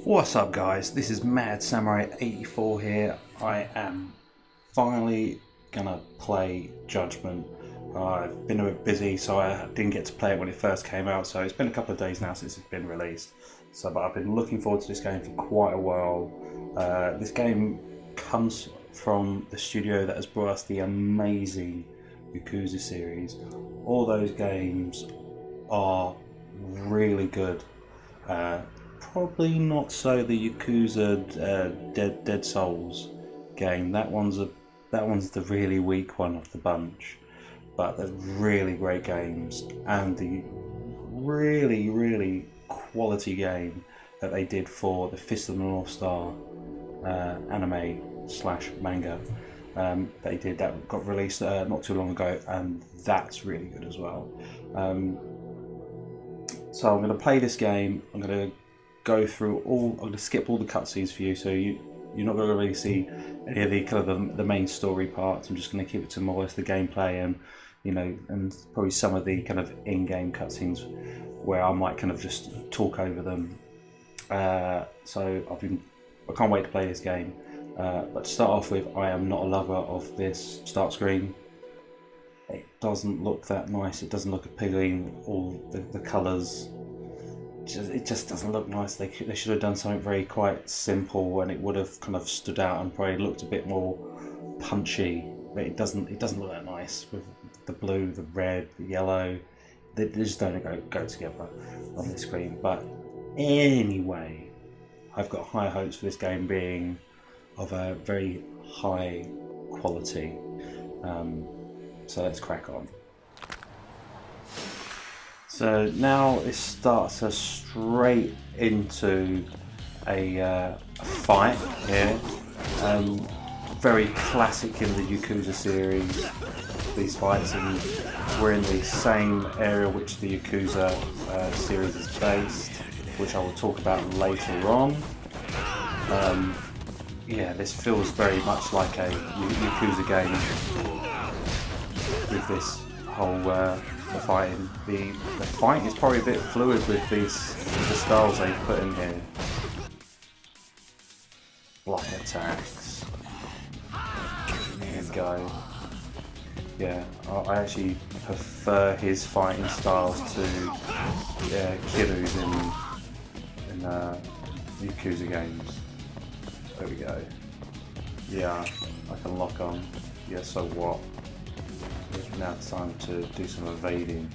What's up guys, this is Mad Samurai 84 here. I am finally gonna play Judgment. I've been a bit busy so I didn't get to play it when it first came out, so it's been a couple of days now since it's been released. But I've been looking forward to this game for quite a while. This game comes from the studio that has brought us the amazing Yakuza series. All those games are really good. Probably not so the Yakuza Dead Souls game. That one's the really weak one of the bunch, but they're really great games, and the really quality game that they did for the Fist of the North Star anime / manga they did, that got released not too long ago, and that's really good as well. So I'm going to play this game. I'm going to go through I'm going to skip all the cutscenes for you, so you're not going to really see any of the kind of the main story parts. I'm just going to keep it to more or less the gameplay and and probably some of the kind of in-game cutscenes where I might kind of just talk over them. So I can't wait to play this game. But to start off with, I am not a lover of this start screen. It doesn't look that nice. It doesn't look appealing. All the colours, it just doesn't look nice. They should have done something very quite simple, and it would have kind of stood out and probably looked a bit more punchy. But it doesn't look that nice with the blue, the red, the yellow. They just don't go together on the screen. But anyway, I've got high hopes for this game being of a very high quality. So let's crack on. So now it starts us straight into a fight here. Very classic in the Yakuza series, these fights, and we're in the same area which the Yakuza series is based, which I will talk about later on. Yeah, this feels very much like a Yakuza game with this whole the fighting. The fight is probably a bit fluid with the styles they've put in here. Block attacks. There we go. Yeah, I actually prefer his fighting styles to Kiryu's in Yakuza games. There we go. Yeah, I can lock on. Yeah, so what? Now it's time to do some evading.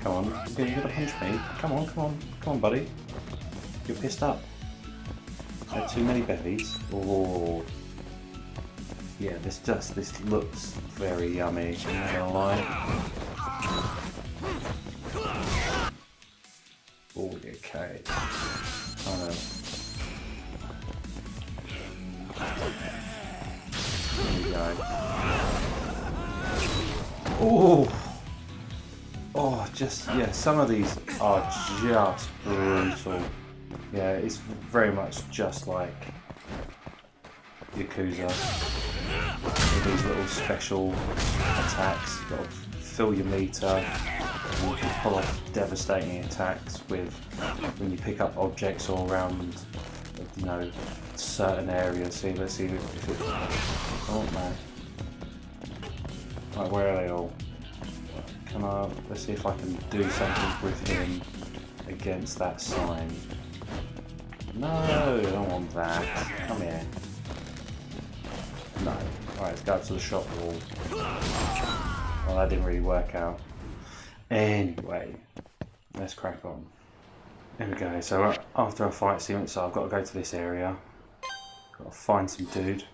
Come on, you're gonna punch me. Come on, buddy. You're pissed up. Had too many berries. Oh, yeah. This looks very yummy. I'm not gonna lie. Oh, okay. Oh no. There we go. Oh, some of these are just brutal. Yeah, it's very much just like Yakuza. With these little special attacks, you've got to fill your meter, and you can pull off devastating attacks when you pick up objects all around, certain areas. See, let's see if it. Oh man. Right, where are they all? Let's see if I can do something with him against that sign. No, I don't want that. Come here. No. Alright, let's go up to the shop wall. Well, that didn't really work out. Anyway, let's crack on. There we go. So after a fight sequence, so I've got to go to this area. Got to find some dude.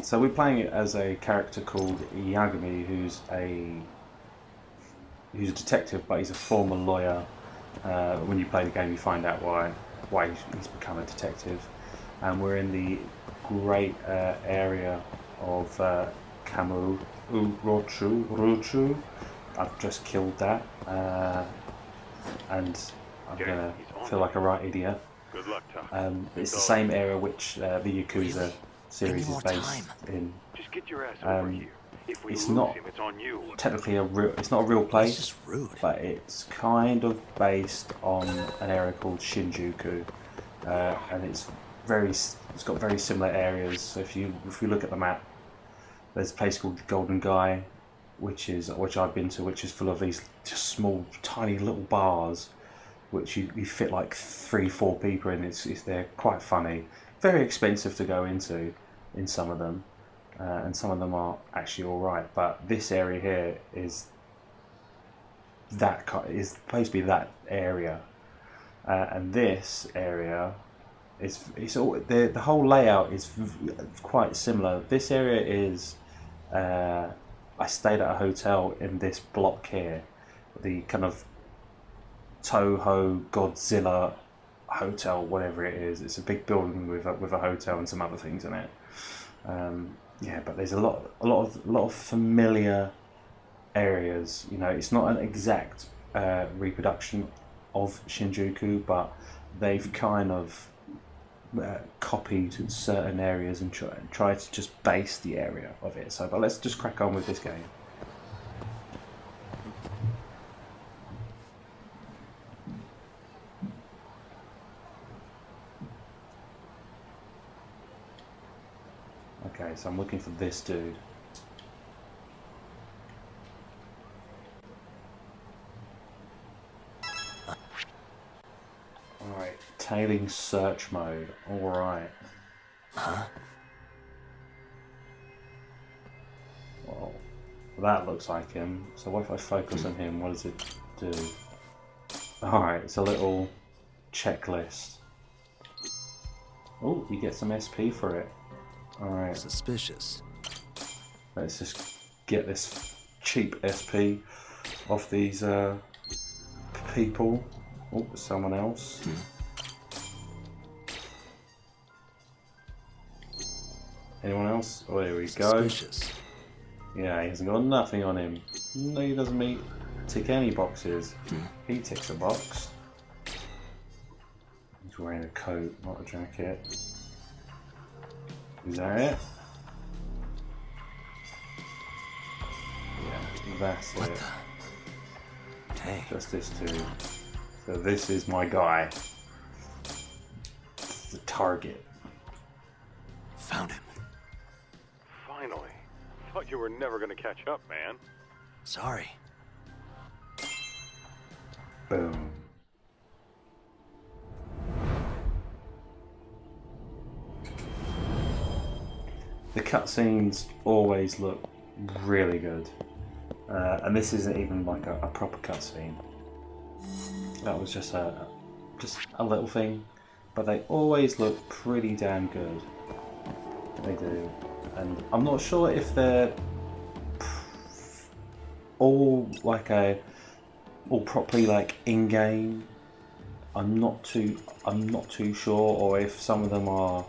So we're playing it as a character called Yagami, who's a detective, but he's a former lawyer. When you play the game, you find out why he's become a detective. And we're in the great area of Kamurocho. I've just killed that, and I'm gonna feel like a right idiot. Good luck, Tom. It's the same area which the Yakuza series is based in. Just get your ass over here. If we It's lose not him, it's on you. technically it's not a real place, It's just rude. but it's kind of based on an area called Shinjuku, and it's got very similar areas. So if you look at the map, there's a place called Golden Guy, which I've been to, which is full of these just small, tiny little bars, which you fit like 3-4 people in. They're quite funny, very expensive to go into in some of them, and some of them are actually all right. But this area here is supposed to be that area, and this area it's all the whole layout is quite similar. This area is I stayed at a hotel in this block here, the kind of Toho Godzilla hotel, whatever it is. It's a big building with a hotel and some other things in it. Yeah, but there's a lot of familiar areas. You know, it's not an exact reproduction of Shinjuku, but they've kind of copied certain areas and tried to just base the area of it. So, but let's just crack on with this game. Okay, so I'm looking for this dude. Alright, tailing search mode. Alright. Huh? Well, that looks like him. So what if I focus on him? What does it do? Alright, it's a little checklist. Oh, you get some SP for it. Alright. Suspicious. Let's just get this cheap SP off these people. Oh, someone else. Anyone else? Oh, here we go. Suspicious. Yeah, he hasn't got nothing on him. No, he doesn't tick any boxes. He ticks a box. He's wearing a coat, not a jacket. Is that it? Yeah, that's What it. the? Hey. Just this two. So this is my guy. The target. Found him. Finally. Thought you were never gonna catch up, man. Sorry. Boom. The cutscenes always look really good, and this isn't even like a proper cutscene. That was just a little thing, but they always look pretty damn good. They do, and I'm not sure if they're all properly like in-game. I'm not too sure, or if some of them are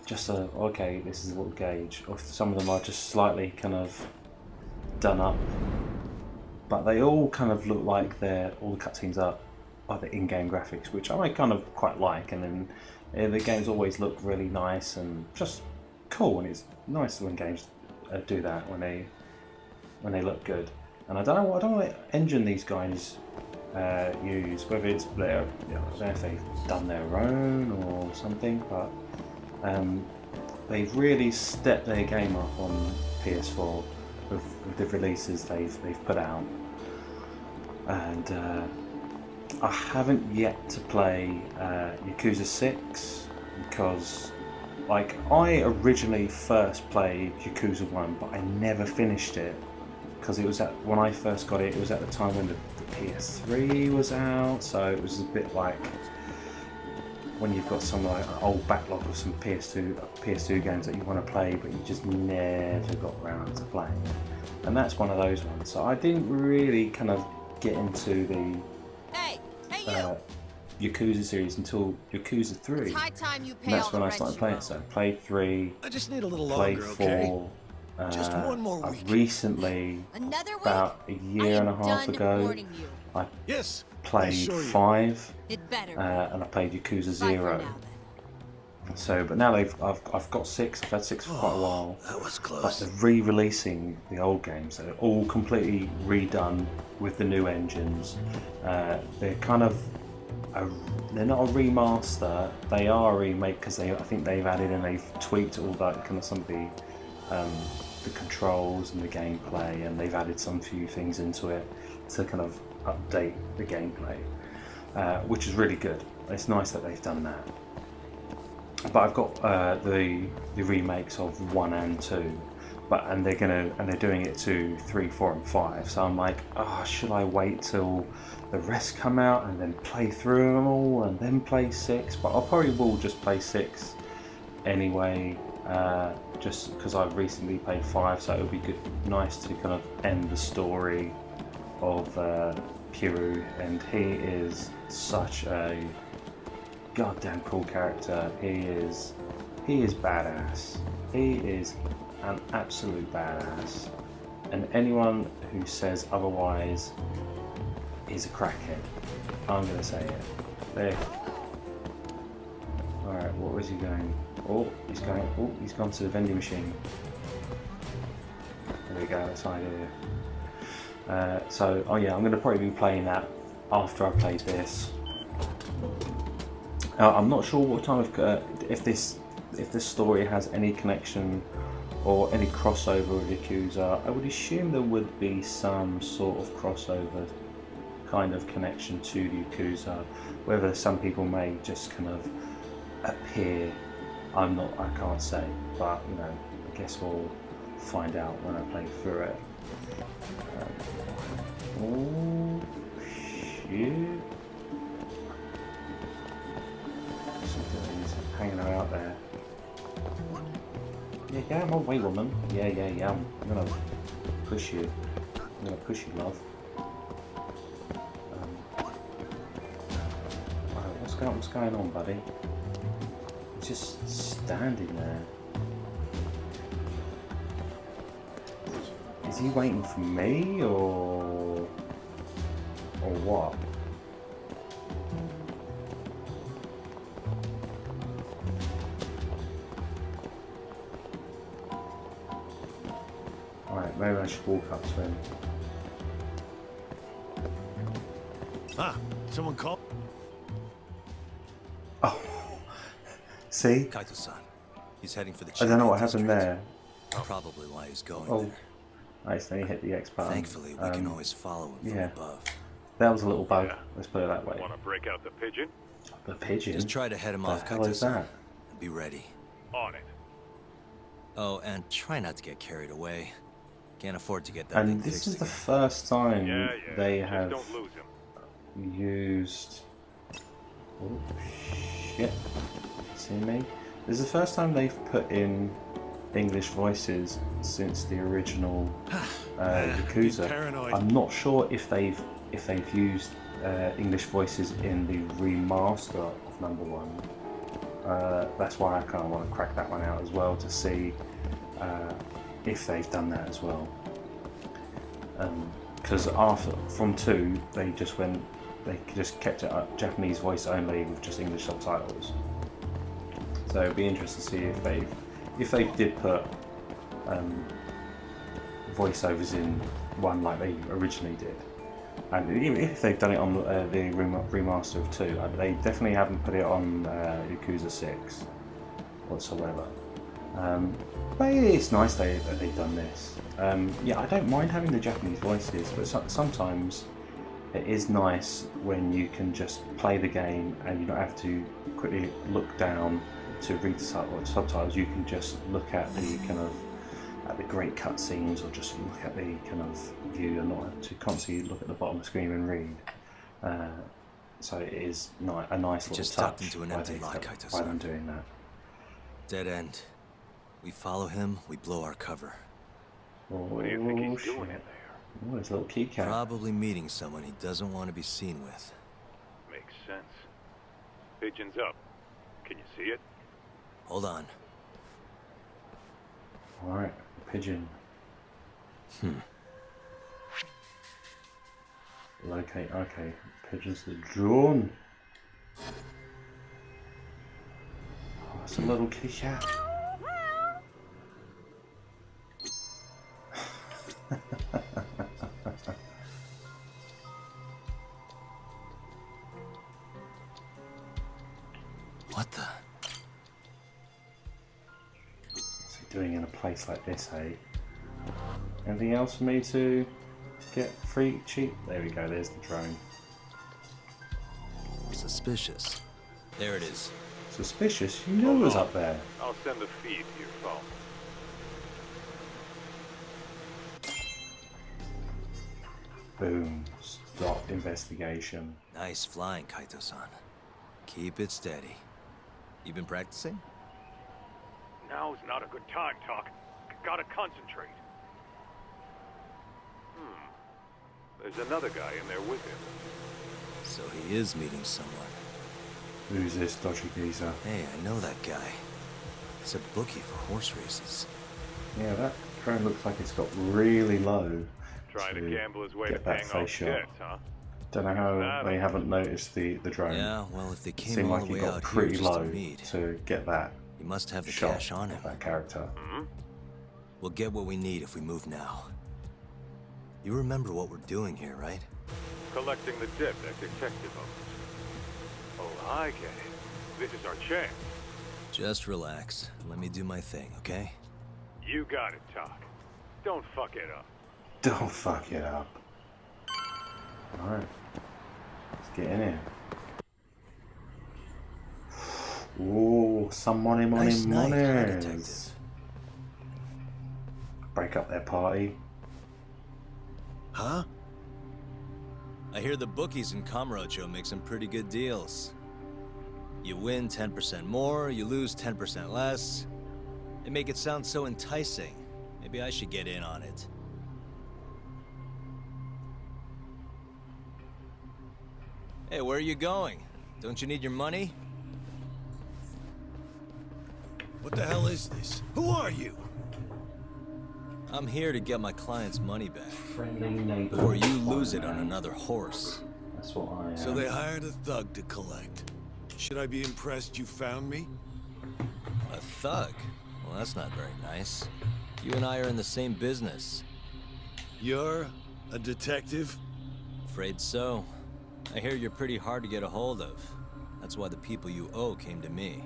just okay, this is a little gauge, or if some of them are just slightly kind of done up. But they all kind of look like all the cutscenes are the in-game graphics, which I kind of quite like, and then the games always look really nice and just cool, and it's nice when games do that when they look good. And I don't know what engine these guys use, whether it's I don't know if they've done their own or something, but they've really stepped their game up on PS4 with the releases they've put out. And I haven't yet to play Yakuza 6 because, like, I originally first played Yakuza 1, but I never finished it because it was when I first got it. It was at the time when the PS3 was out, so it was a bit like when you've got some like an old backlog of some PS2 games that you want to play, but you just never got around to playing. And that's one of those ones. So I didn't really kind of get into the Yakuza series until Yakuza 3. It's high time you pay And that's all when the I rent started you playing owe. it. So I played 3, I just need a little played longer, 4. okay? Just one more I week. recently, Another week? about a year and a half done ago, warning you. I Yes. played assure you. 5, It better. and I played Yakuza Bye for 0. now, then. So, but now I've got 6. I've had 6 for quite a while. That was But close. they're re-releasing the old games. They're all completely redone with the new engines. They're kind of they're not a remaster. They are a remake because I think they've added and they've tweaked all that kind of some of the controls and the gameplay, and they've added some few things into it to kind of update the gameplay, which is really good. It's nice that they've done that. But I've got the remakes of 1 and 2, and they're doing it to 3, 4, and 5. So I'm like, should I wait till the rest come out and then play through them all and then play 6? But I probably will just play 6 anyway, just because I've recently played 5, so it would be nice to kind of end the story of Kiryu, and he is such a goddamn cool character. He is badass. He is an absolute badass, and anyone who says otherwise is a crackhead. I'm gonna say it. There. Alright, what was he going? He's gone to the vending machine. There we go, that's idea. I'm gonna probably be playing that after I played this. I'm not sure what time of if this story has any connection or any crossover with Yakuza. I would assume there would be some sort of crossover kind of connection to Yakuza. Whether some people may just kind of appear, I can't say. But I guess we'll find out when I play through it. Oh shit! He's hanging out there. Yeah, I'm away, woman. Yeah, I'm gonna push you. I'm gonna push you, love. What's going on, buddy? He's just standing there. Is he waiting for me, or what? Alright, maybe I should walk up to him. Someone called? Oh, see? Kaito-san. He's heading for the I don't know what Champion happened District. there. Probably why he's going Oh, there. I accidentally hit the X button. Thankfully, we can always follow him from above. That was a little bug. Yeah. Let's put it that way. Want to break out the pigeon? The pigeon? Just try to head him The off, hell is Kaito-san. that? And be ready. On it. Oh, and try not to get carried away. Can't afford to get that And thing this fixed is the again. first time Yeah. they Just have don't lose him. used. Oh shit! See me? This is the first time they've put in English voices since the original Yakuza. paranoid. I'm not sure if they've used English voices in the remaster of number 1. That's why I kind of want to crack that one out as well to see if they've done that as well. Because from 2 they just kept it Japanese voice only with just English subtitles. So it'd be interesting to see if they did put voiceovers in 1 like they originally did, and even if they've done it on the remaster of 2, they definitely haven't put it on Yakuza 6 whatsoever. But it's nice that they've done this. Yeah, I don't mind having the Japanese voices, but sometimes it is nice when you can just play the game and you don't have to quickly look down to read the subtitles. You can just look at the kind of the great cutscenes, or just look at the kind of view and not have to constantly look at the bottom of the screen and read. So it is a nice little Just touch tapped into an empty lot, by Kaito-san. them doing that. Dead end. We follow him, we blow our cover. What do you think he's shit. doing in there? Oh, his little keycap. Probably meeting someone he doesn't want to be seen with. Makes sense. Pigeon's up. Can you see it? Hold on. Alright, pigeon. Locate, okay. Pigeon's the drone. Oh, it's a little kitty cat. What the? What's he doing in a place like this, hey? Anything else for me to get free, cheap? There we go, there's the drone. Suspicious. There it is. Suspicious? You knew it was up there. I'll send a feed to your phone. Boom. Stop investigation. Nice flying, Kaito-san. Keep it steady. You been practicing? Now's not a good time, Talk. Gotta concentrate. There's another guy in there with him. So he is meeting someone. Who's this dodgy geezer? Hey, I know that guy. He's a bookie for horse races. Yeah, that drone looks like it's got really low. Trying to gamble his way to get that paying off face shot. debts, huh? Don't know how they haven't noticed the drone. Yeah, well, if they It came seemed all like the it way got out here pretty just low to meet, to get that he must have the shot cash on him. of that character. We'll get what we need if we move now. You remember what we're doing here, right? Collecting the debt that detective owes. Oh, I get it. This is our chance. Just relax. Let me do my thing, okay? You got it, Talk. Don't fuck it up. Don't fuck it up. Alright. Let's get in here. Ooh, some money, Nice night, monies. detective. Break up their party. Huh? I hear the bookies in Kamurocho make some pretty good deals. You win 10% more, you lose 10% less. They make it sound so enticing. Maybe I should get in on it. Hey, where are you going? Don't you need your money? What the hell is this? Who are you? I'm here to get my client's money back. Friendly neighbor. Before you lose it on another horse. That's what I am. So they hired a thug to collect. Should I be impressed you found me? A thug? Well, that's not very nice. You and I are in the same business. You're a detective? Afraid so. I hear you're pretty hard to get a hold of. That's why the people you owe came to me.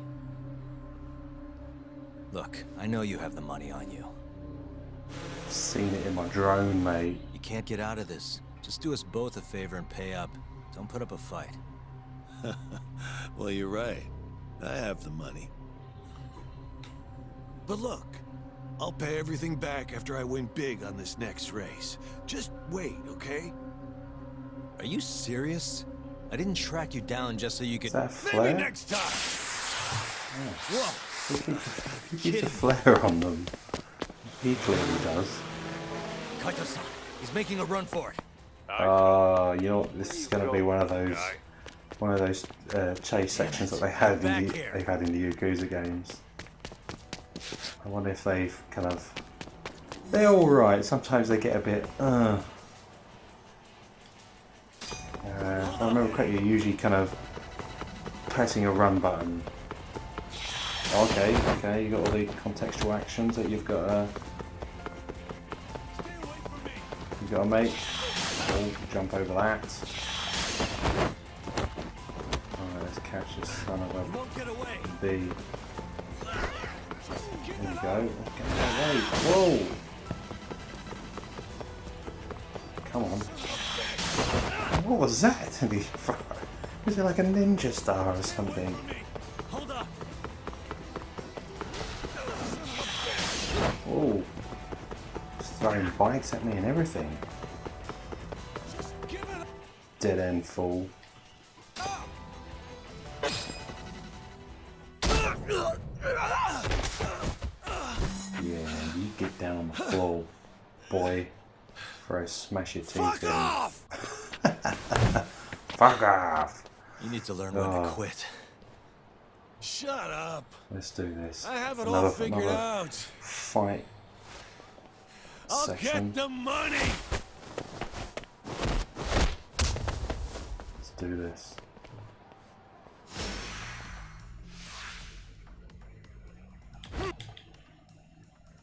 Look, I know you have the money on you. I've seen it in my drone, mate. You can't get out of this. Just do us both a favor and pay up. Don't put up a fight. Well, you're right. I have the money. But look, I'll pay everything back after I win big on this next race. Just wait, okay? Are you serious? I didn't track you down just so you could... Is that a Maybe flare? next time! Whoa! He keeps a flare on them. He clearly does. Kaito-san, he's making a run for it. You know what? This is going to be one of those chase sections that they had in the Yakuza games. I wonder if they've kind of... They're alright. Sometimes they get a bit... if I remember correctly, you're usually kind of pressing a run button. Okay, you got all the contextual actions that you've got to make. Oh, jump over that. Alright, let's catch this son of a Won't get away! bee. There you go. Get away. Whoa! Come on. What was that? Was it like a ninja star or something? Hold up! Oh, just throwing bikes at me and everything. Dead end fool. Yeah, you get down on the floor, boy. Before I smash your teeth Fuck in. off! Fuck off! You need to learn when to quit. Shut up! Let's do this. I have it all figured another out. fight I'll section. get the money! Let's do this.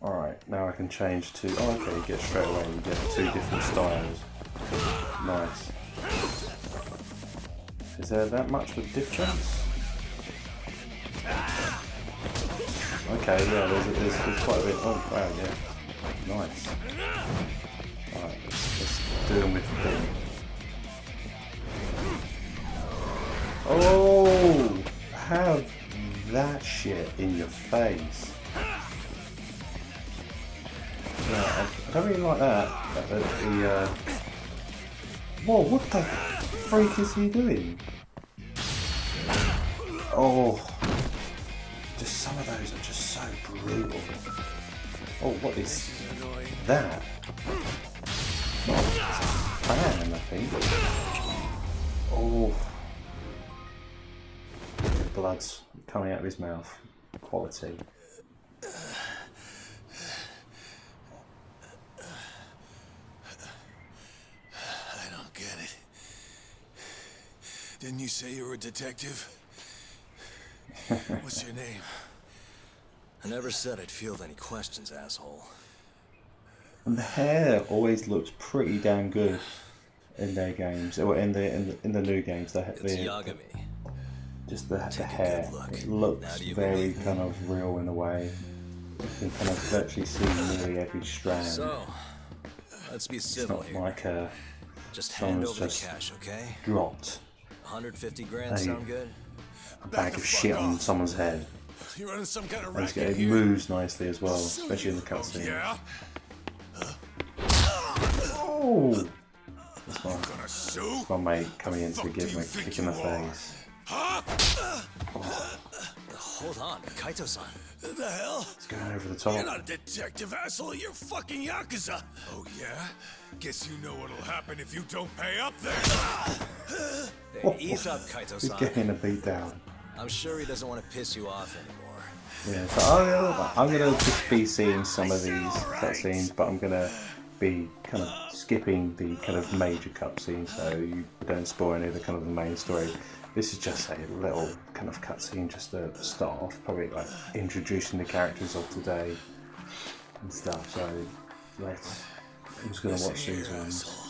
Alright, now I can change to... Oh, okay, you get straight away. You get two different styles. Nice. Is there that much of a difference? Okay, yeah, there's quite a bit. Oh, wow, yeah. Nice. Alright, let's do them with the thing. Oh! Have that shit in your face. Yeah, I don't really like that. Whoa, what the freak is he doing? Oh, just some of those are just so brutal. Oh, what is that? Oh, it's a fan, I think. Oh, the blood's coming out of his mouth. Quality. Didn't you say you were a detective? What's your name? I never said I'd field any questions, asshole. And the hair always looks pretty damn good in their games, or in the new games. It's Yagami. Just the hair, it looks very kind of real in a way. You can kind of virtually see nearly every strand. So, let's be It's civil not here. like Just hand someone's over the just cash, okay? dropped 150 grand Hey. sound good? a bag of shit on someone's head. You running some kind of And racket it here? moves nicely as well, especially in the cutscenes. Yeah? Oh! That's Gonna sue? my mate coming in to Fuck give do me a you think kick in the you are? face. Huh? Hold on, Kaito-san. What the hell? It's going over the You're top. not a detective, asshole. You're fucking Yakuza. Oh, yeah? Guess you know what'll happen if you don't pay up then. Hey, ease up, He's Kaito-san. getting a beat down. I'm sure he doesn't want to piss you off anymore. Yeah, so I'm gonna just be seeing some of these cutscenes, but I'm gonna be kind of skipping the kind of major cutscenes, so you don't spoil any of the kind of the main story. This is just a little kind of cutscene just to start off, probably like introducing the characters of today and stuff. So I'm just gonna watch these ones,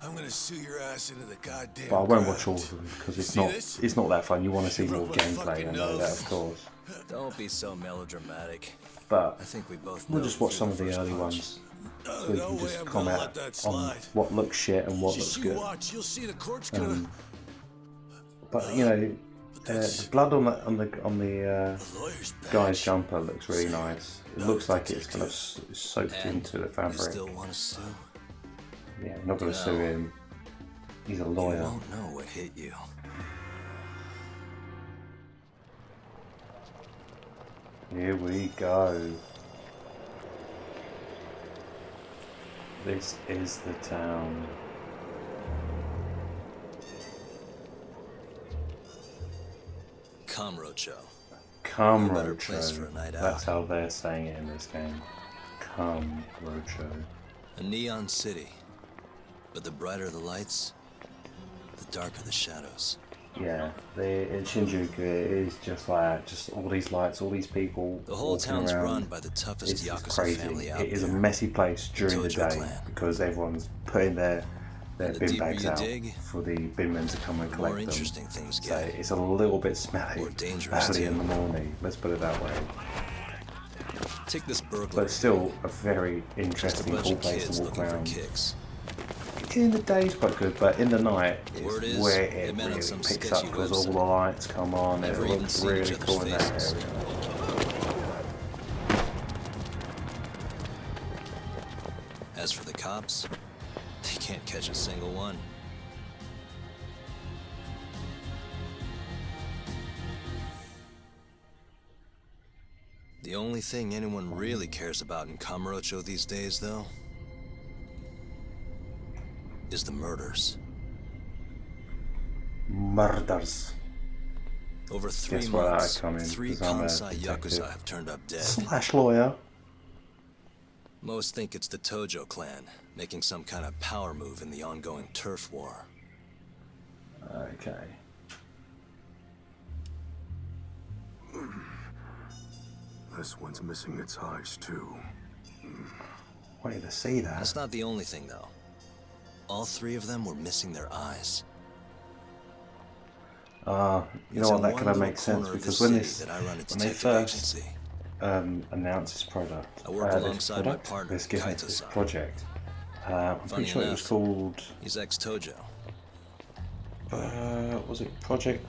I'm gonna sue your ass into the goddamn but I won't ground. watch all of them because it's See not this? that fun. You want to see more Rub my gameplay, fucking I know that, nose. of course. Don't be so melodramatic. But I think we both we'll know just watch through some the of the first early punch. ones, so we No can way just I'm gonna comment let that on slide. what looks shit and what looks Just good. you watch. You'll see the court's gonna. But you know, the blood on the Lawyer's back. guy's jumper looks really nice. It looks like it's kind of soaked And into the you fabric. still want to sue? Yeah, I'm not going to sue him. He's a You lawyer. won't know what hit you. Here we go. This is the town. Kamurocho. better place for a Kamurocho. night out. That's how they're saying it in this game. Kamurocho. A neon city. But the brighter the lights, the darker the shadows. Yeah, in Shinjuku it is just like just all these lights, all these people. The whole walking town's around. run by the toughest It's just Yakuza crazy. family out It is a there. messy place during the Tojo day clan. because everyone's putting their And the bin deeper bags you out dig, for the bin men to come and the more collect them. interesting things So get. it's a little bit smelly More dangerous, early too. in the morning. Let's put it that way. Take this But burglar. it's still a very Just a interesting, bunch cool of place kids to walk looking for around. kicks. In the day it's quite good, but in the night Word is is, where they it met on really some picks sketchy up because all website. the lights come on. Never It even looks seen each really other's cool in that faces. area. As for the cops, they can't catch a single one. The only thing anyone really cares about in Kamurocho these days, though, is the murders. Murders. Over 3 Guess where I months, come in, 3 'cause I'm a Kansai detective. Yakuza have turned up dead. Slash lawyer. Most think it's the Tojo clan, making some kind of power move in the ongoing turf war. Okay. This one's missing its eyes too. Wanted to see that. That's not the only thing, though. All 3 of them were missing their eyes. You know It's what? in That one kind of little makes sense corner of because the when city this, that I run a when they detective first agency. announce this product. I work alongside my partner, This Kaito-san. project. I'm Funny pretty sure it was enough, called. He's ex-Tojo. Was it Project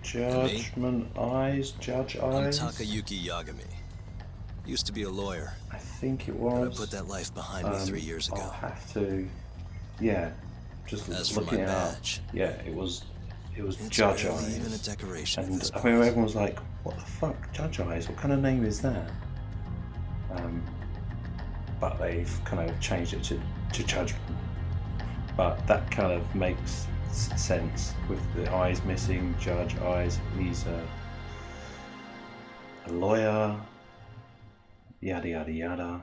Judgment Eyes? Judge I'm Eyes? Takayuki Yagami. Used to be a lawyer, I think it but I was. put that life behind me 3 years ago. I'll have to. Yeah, just As for looking my it up. badge, Yeah, it was it's Judge barely even a Eyes. decoration at And this I point. remember everyone was like, "What the fuck, Judge Eyes? What kind of name is that?" But they've kind of changed it to Judgment. But that kind of makes sense with the eyes missing. Judge Eyes. He's a lawyer. Yada yada yada.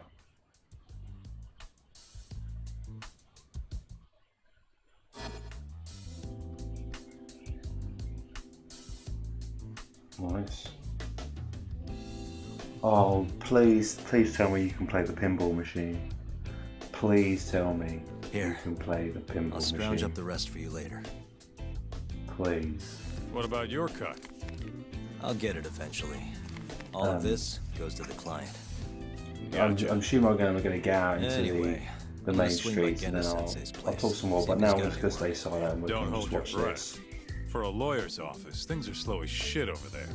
Nice. Oh, please tell me you can play the pinball machine. Please tell me you Here, can play the pinball I'll machine. scrounge up the rest for you later. Please. What about your cut? I'll get it eventually. All of this goes to the client. I'm assuming we're going to get out into Anyway, the I'm gonna main swing by streets and then Genna-sensei's I'll place, talk some more. see But if now he's I'm got just going to any stay word. silent and we Don't can hold just your watch breath. this. For a lawyer's office, things are slow as shit over there.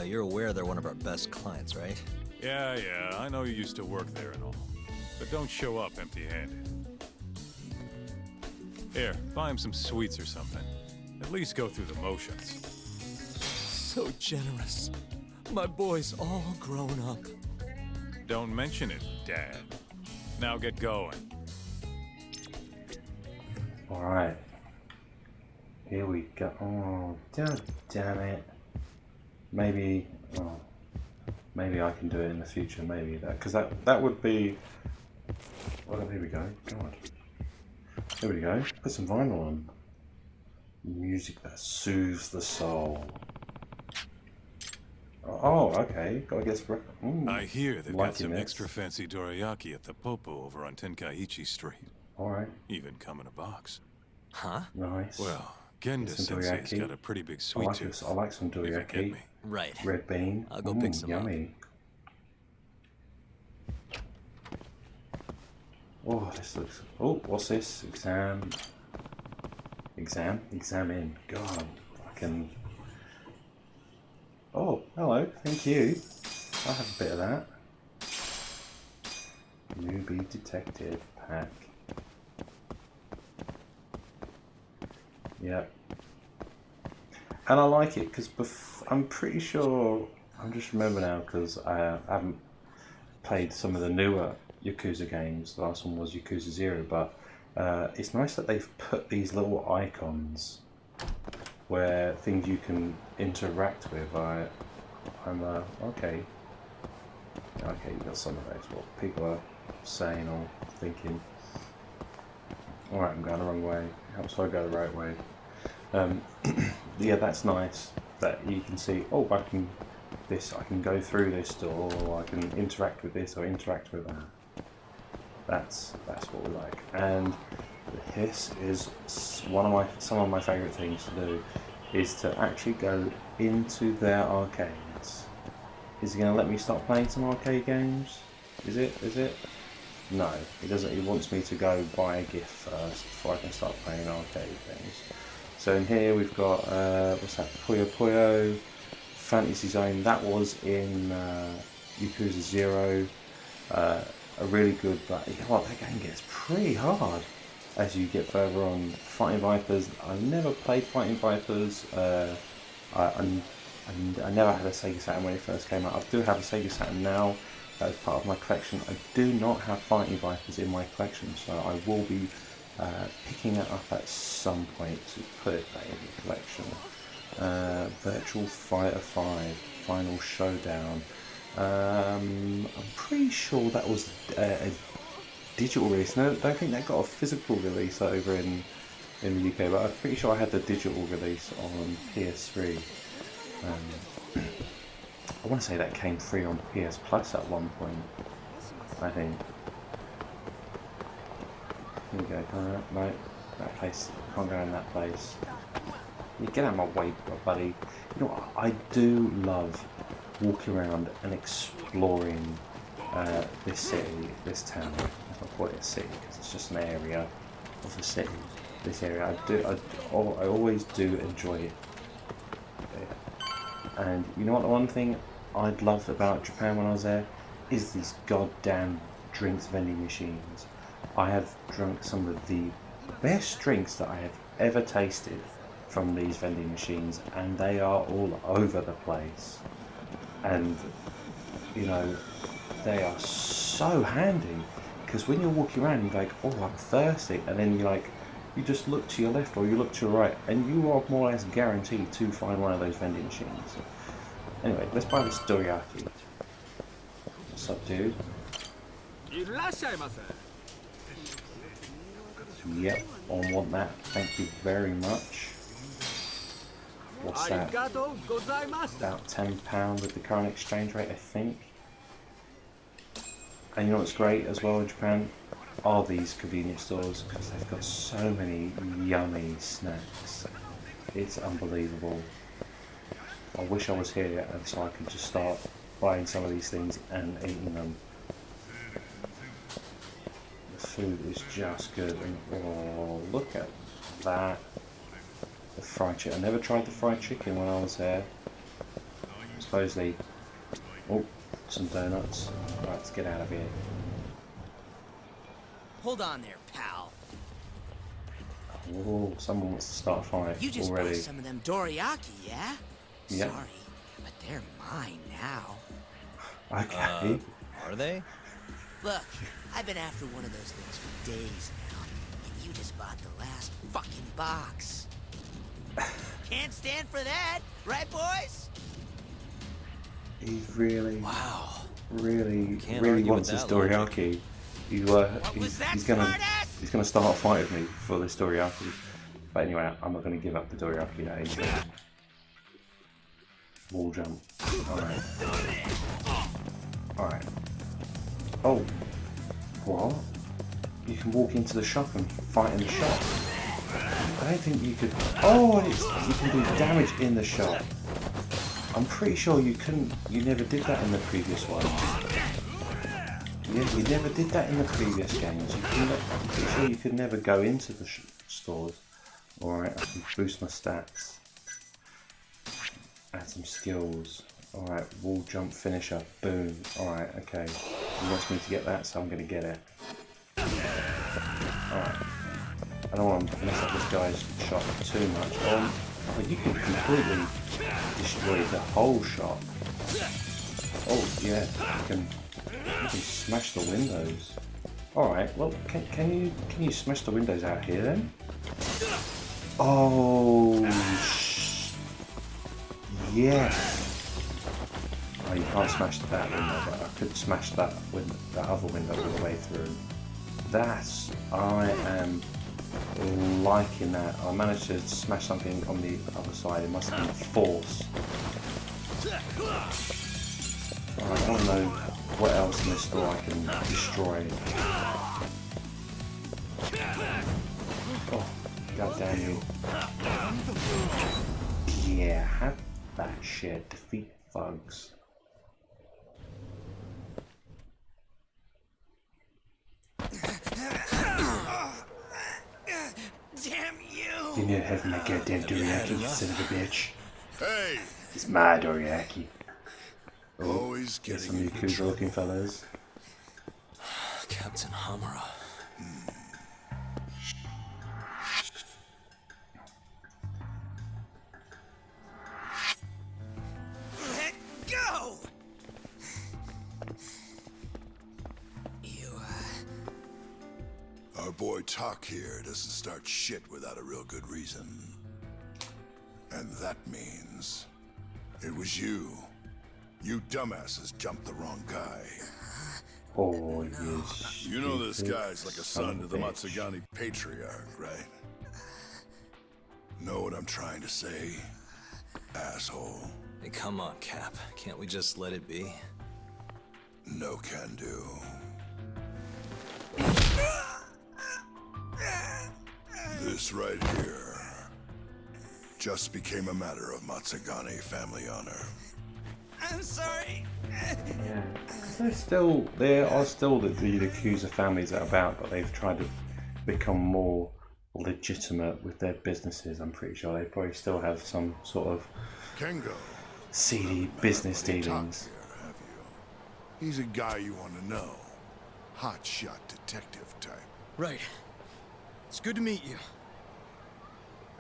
You're aware they're one of our best clients, right? Yeah, I know you used to work there and all. But don't show up empty-handed. Here, buy him some sweets or something. At least go through the motions. So generous. My boy's all grown up. Don't mention it, Dad. Now get going. Alright. Here we go. Oh, damn it. Maybe I can do it in the future. Maybe because that would be. Well, here we go. God. Here we go. Put some vinyl on. Music that soothes the soul. Oh, okay. Gotta get some. I hear they've got liking some this. extra fancy dorayaki at the Popo over on Tenkaichi Street. Alright. Even come in a box. Huh? Nice. Well, Genda-sensei's dorayaki. got a pretty big sweet tooth. I like some if you get dorayaki. me. Right. Red bean. I'll go pick some up. yummy. Oh, this looks. Oh, what's this? Examine. God, I can. Oh, hello. Thank you. I'll have a bit of that. Newbie detective pack. Yep. And I like it because I'm pretty sure. I'm just remember now because I haven't played some of the newer Yakuza games. The last one was Yakuza 0, but it's nice that they've put these little icons where things you can interact with. I'm okay. Okay, you got some of those. What people are saying or thinking. Alright, I'm going the wrong way. Helps I go the right way. Yeah, that's nice that you can see. Oh, I can go through this door, or I can interact with this or interact with that. That's what we like. And this is some of my favourite things to do is to actually go into their arcades. Is he going to let me start playing some arcade games? Is it? No, he doesn't. He wants me to go buy a gift first before I can start playing arcade games. So in here we've got what's that? Puyo Puyo, Fantasy Zone. That was in Yakuza 0. A really good, but that game gets pretty hard as you get further on. Fighting Vipers. I never played Fighting Vipers. I never had a Sega Saturn when it first came out. I do have a Sega Saturn now. That is part of my collection. I do not have Fighting Vipers in my collection, so I will be picking it up at some point to put it back in the collection. Virtual Fighter 5 Final Showdown. I'm pretty sure that was a digital release. No, I don't think that got a physical release over in the UK, but I'm pretty sure I had the digital release on PS3. I want to say that came free on PS Plus at one point, I think. Here we go. No, that place. Can't go in that place. You get out of my way, buddy. You know what? I do love walking around and exploring this city, this town. If I call it a city, because it's just an area of the city. This area, I always do enjoy it. And you know what? The one thing I'd loved about Japan when I was there is these goddamn drinks vending machines. I have drunk some of the best drinks that I have ever tasted from these vending machines, and they are all over the place. And you know, they are so handy because when you're walking around, you're like, "Oh, I'm thirsty," and then you're like, you just look to your left or you look to your right, and you are more or less guaranteed to find one of those vending machines. Anyway, let's buy this dorayaki. What's up, dude? Yep, I want that. Thank you very much. What's that? About £10 with the current exchange rate, I think. And you know what's great as well in Japan? Are these convenience stores, because they've got so many yummy snacks. It's unbelievable. I wish I was here and so I could just start buying some of these things and eating them. The food is just good, and oh, look at that. The fried chicken. I never tried the fried chicken when I was there. Supposedly, oh, some donuts. Right, let's get out of here. Hold on there, pal. Oh, someone wants to start a fight You just already. bought some of them dorayaki, yeah? Yeah. Sorry, but they're mine now. Okay. Are they? Look, I've been after one of those things for days now, and you just bought the last fucking box. Can't stand for that, right, boys? He's really, Wow. really, Can't really argue wants with this that logic. dorayaki. He's gonna start a fight with me for this dorayaki. But anyway, I'm not gonna give up the dorayaki at any time. Wall jump. Alright. Alright. Oh. What? You can walk into the shop and fight in the shop. I don't think you could... Oh, you can do damage in the shop. I'm pretty sure you couldn't... You never did that in the previous one. Yeah, you never did that in the previous games. I'm pretty sure you could never go into the stores. Alright, I can boost my stats. Add some skills. Alright, wall jump finisher. Boom. Alright, okay. He wants me to get that, so I'm going to get it. Alright. I don't want to mess up this guy's shop too much. Oh, you can completely destroy the whole shop. Oh, yeah. You can smash the windows. Alright, well, can you smash the windows out here then? Oh, yes. Oh, you can't smash that window, but I could smash that window, that other window all the way through. I am liking that. I managed to smash something on the other side. It must have been force. Right, I don't know what else in this store I can destroy. Oh, god damn you. Yeah, have that shit. Defeat thugs. Damn you! You need to have my goddamn dorayaki, you son of a bitch. Hey, It's my dorayaki. always Get getting some in Yakuza trouble. looking fellas. Captain Hamura. Let go! You, Our boy Talk here doesn't start shit without a real good reason. And that means it was you. You dumbasses jumped the wrong guy. Oh, yes. You know this guy's like a son to the Matsugani patriarch, right? Know what I'm trying to say? Asshole. Hey, come on, Cap. Can't we just let it be? No can do. This right here just became a matter of Matsugani family honor. I'm sorry. Yeah, 'cause there are still the Yakuza families that are about, but they've tried to become more legitimate with their businesses. I'm pretty sure they probably still have some sort of Kengo. seedy business dealings. Here, have you? He's a guy you want to know. Hotshot detective type. Right. It's good to meet you.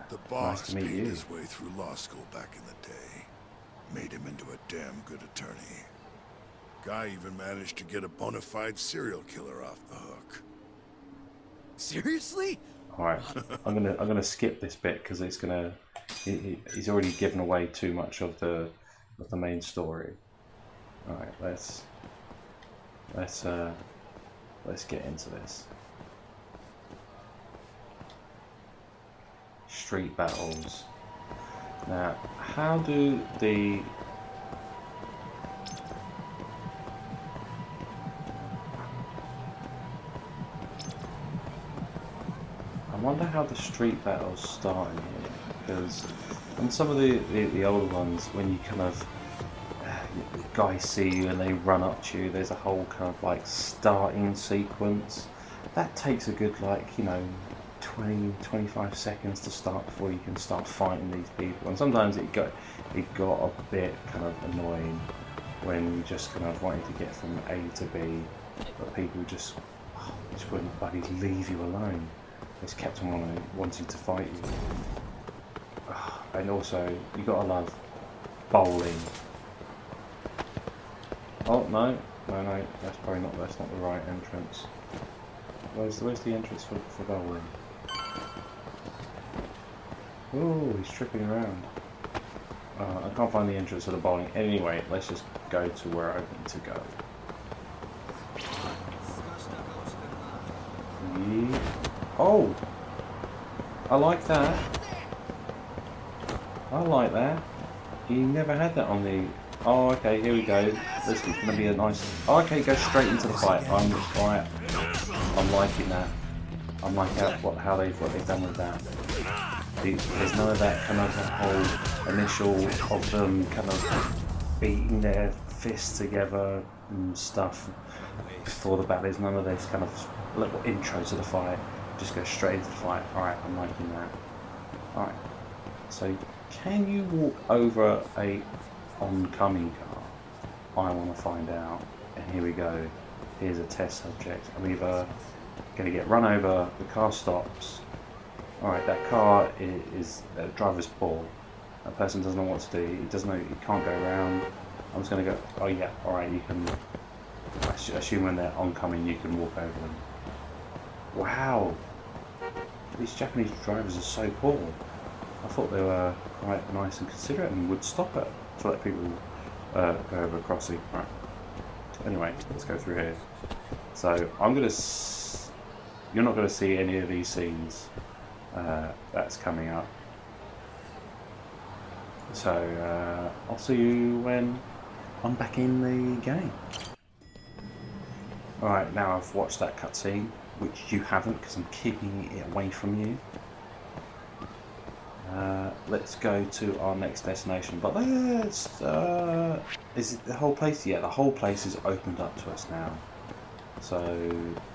The boss to meet paid you. his way through law school back in the day. Made him into a damn good attorney. Guy even managed to get a bona fide serial killer off the hook. Seriously? All right, I'm gonna skip this bit because it's gonna. He's already given away too much of the main story. All right, let's get into this. Street battles. Now, how do the I wonder how the street battles start in here, because in some of the older ones, when you kind of guys see you and they run up to you, there's a whole kind of like starting sequence that takes a good, like, you know, 20-25 seconds to start before you can start fighting these people, and sometimes it got a bit kind of annoying when you just kind of wanted to get from A to B, but people just wouldn't bloody leave you alone. They just kept on wanting to fight you. And also, you gotta love bowling. Oh no, that's probably not the right entrance. Where's the entrance for bowling? Oh, he's tripping around. I can't find the entrance for the bowling. Anyway, let's just go to where I need to go. Yeah. Oh! I like that. I like that. You never had that on the... Oh, okay, here we go. This is going to be a nice... Oh, okay, go straight into the fight. I'm liking that. I'm liking how they've done with that. There's none of that kind of whole initial of them kind of beating their fists together and stuff before the battle. There's none of this kind of little intro to the fight. Just go straight into the fight. Alright, I'm liking that. Alright. So, can you walk over a oncoming car? I want to find out. And here we go. Here's a test subject. I'm either going to get run over, the car stops. Alright, that car is driver's poor. That person doesn't know what to do. He doesn't know, he can't go around. I'm just going to go, oh yeah, alright, you can, assume when they're oncoming, you can walk over them. Wow! These Japanese drivers are so poor. I thought they were quite nice and considerate and would stop it to let people go over a crossing. Right. Anyway, let's go through here. So I'm gonna. You're not gonna see any of these scenes that's coming up. So I'll see you when I'm back in the game. All right, now I've watched that cutscene, which you haven't, because I'm keeping it away from you. Let's go to our next destination. But let's... is it the whole place? Yeah, the whole place is opened up to us now. So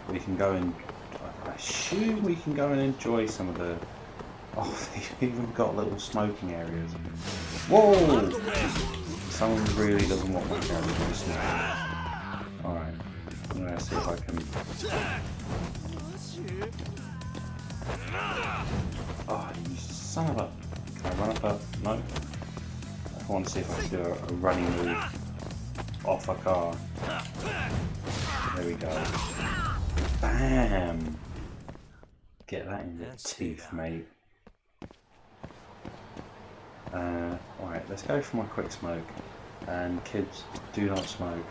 we can go and... I assume we can go and enjoy some of the... Oh, they've even got little smoking areas. Whoa! Someone really doesn't want my character to smoke. Alright, I'm going to see if I can... Oh, you son of a... Can I run up? No. I want to see if I can do a running move off a car. There we go. Bam! Get that in your teeth, mate. Alright, let's go for my quick smoke. And kids, do not smoke.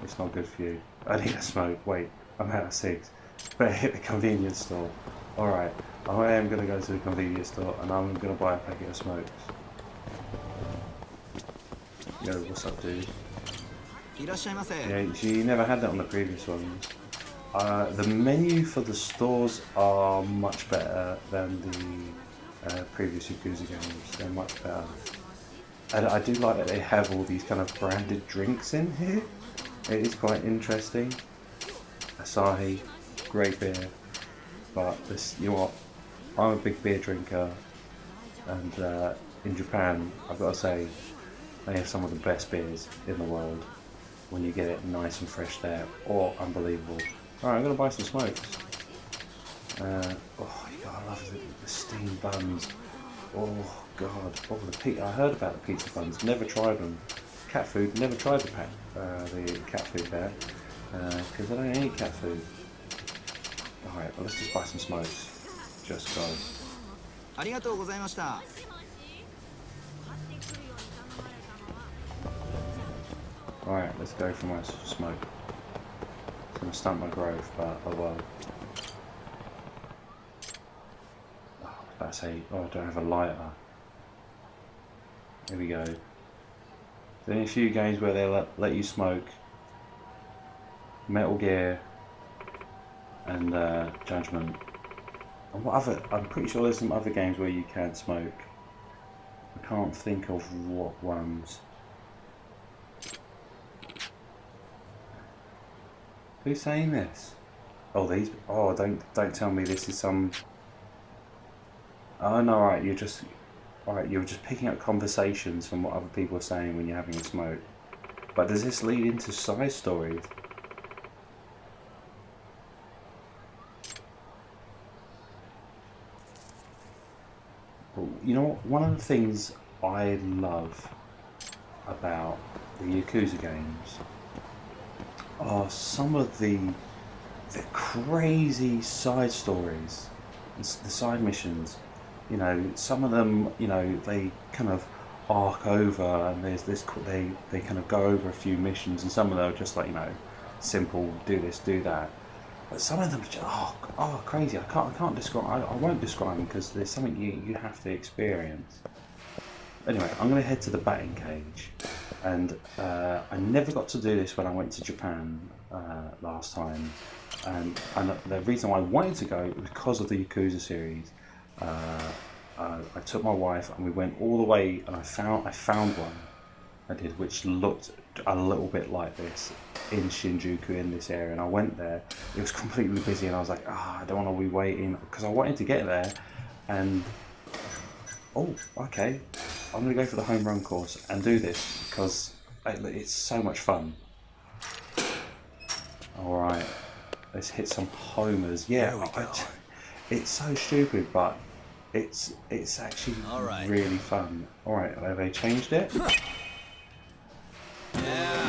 It's not good for you. I need a smoke. Wait, I'm out of cigs. Better hit the convenience store. Alright, I am going to go to the convenience store and I'm going to buy a packet of smokes. Yo, what's up, dude? Yeah, you never had that on the previous ones. The menu for the stores are much better than the previous Yakuza games. They're much better. And I do like that they have all these kind of branded drinks in here. It is quite interesting. Asahi, great beer. But this, you know what? I'm a big beer drinker, and in Japan, I've got to say, they have some of the best beers in the world. When you get it nice and fresh there, or unbelievable. Alright, I'm gonna buy some smokes. Oh, yeah, I love the steamed buns. Oh god, I heard about the pizza buns, never tried them. Cat food, never tried the cat food there, because I don't eat cat food. Alright, well, let's just buy some smokes, just cause. ありがとうございました。 Alright, let's go for my smoke. It's gonna stunt my growth, but oh well. Oh, I was about to say, oh, I don't have a lighter. Here we go. There's only a few games where they let you smoke. Metal Gear and Judgment. And what other? I'm pretty sure there's some other games where you can smoke. I can't think of what ones. Who's saying this? Oh, these. Oh, don't tell me this is some. Oh no, right. You're just. Alright, you're just picking up conversations from what other people are saying when you're having a smoke. But does this lead into side stories? Well, you know what? One of the things I love about the Yakuza games are some of the crazy side stories, the side missions. You know, some of them, you know, they kind of arc over, and there's this. They kind of go over a few missions, and some of them are just like, you know, simple, do this, do that. But some of them are just crazy. I can't describe. I won't describe them because there's something you have to experience. Anyway, I'm going to head to the batting cage, and I never got to do this when I went to Japan last time, and the reason why I wanted to go was because of the Yakuza series. I took my wife and we went all the way, and I found one. I did, which looked a little bit like this in Shinjuku, in this area, and I went there. It was completely busy, and I was like, I don't want to be waiting, because I wanted to get there. And oh, okay, I'm gonna go for the home run course and do this because it's so much fun. All right, let's hit some homers. Yeah, it's so stupid, but it's actually really fun. All right, have they changed it?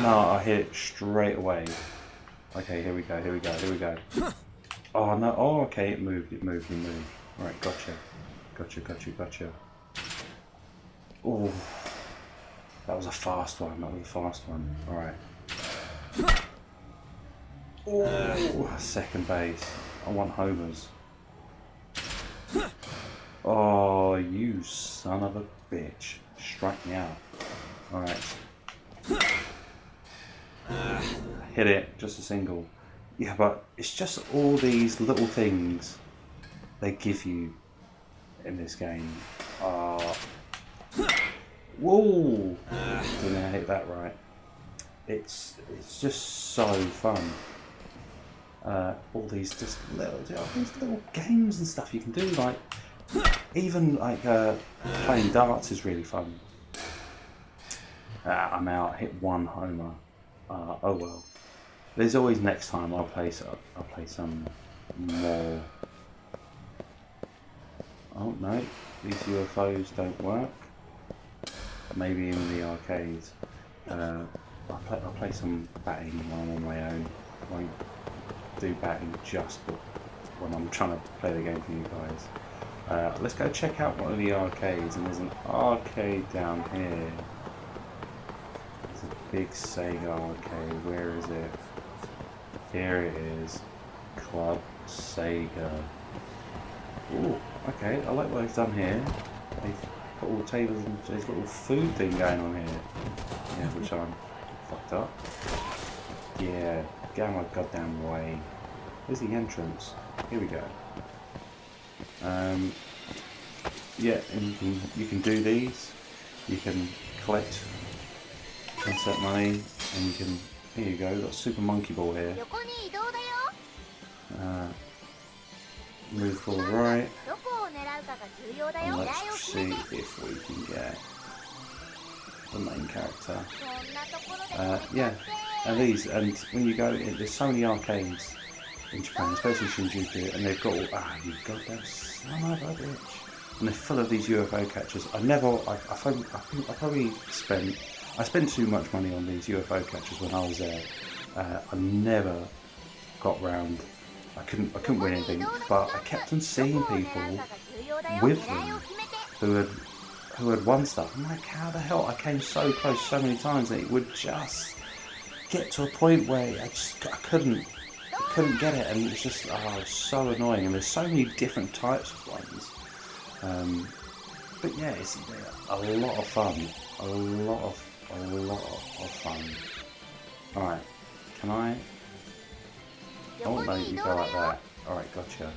No, I hit it straight away. Okay, here we go. Oh no! Oh, okay, it moved. All right, gotcha. Oh, that was a fast one. All right. Oh, second base. I want homers. Oh, you son of a bitch! Strike me out. All right. Hit it, just a single. Yeah, but it's just all these little things they give you in this game. Whoa! Didn't hit that right. It's just so fun. All these little games and stuff you can do, like even like playing darts is really fun. I'm out. Hit one homer. Oh well. There's always next time. I'll play some more. Oh no, these UFOs don't work. Maybe in the arcades. I'll play some batting when I'm on my own. I won't do batting just when I'm trying to play the game for you guys. Let's go check out one of the arcades, and there's an arcade down here. There's a big Sega arcade. Where is it? Here it is. Club Sega. Ooh, okay, I like what they've done here. They've put all the tables and this little food thing going on here. Yeah, which I'm fucked up. Yeah, get out of my goddamn way. Where's the entrance? Here we go. Yeah, and you can do these. You can collect concert money, and you can. Here you go. We've got a Super Monkey Ball here. 横に移動だよ Move ball right. どこを狙うかが重要だ And よ let's see if we can get the main character. こんなところで止めちゃって Yeah, and these, and when you go, there's so many arcades in Japan, especially Shinjuku, and they've got all, you goddamn son of a bitch, and they're full of these UFO catchers. I probably spent too much money on these UFO catchers when I was there. I never got round. I couldn't win anything, but I kept on seeing people with them who had won stuff. I'm like, how the hell? I came so close so many times that it would just get to a point where I couldn't get it, and it's just it's so annoying. And there's so many different types of ones. But yeah, it's a lot of fun. A lot of fun. All right, can I? Oh no, you go like that. All right, gotcha.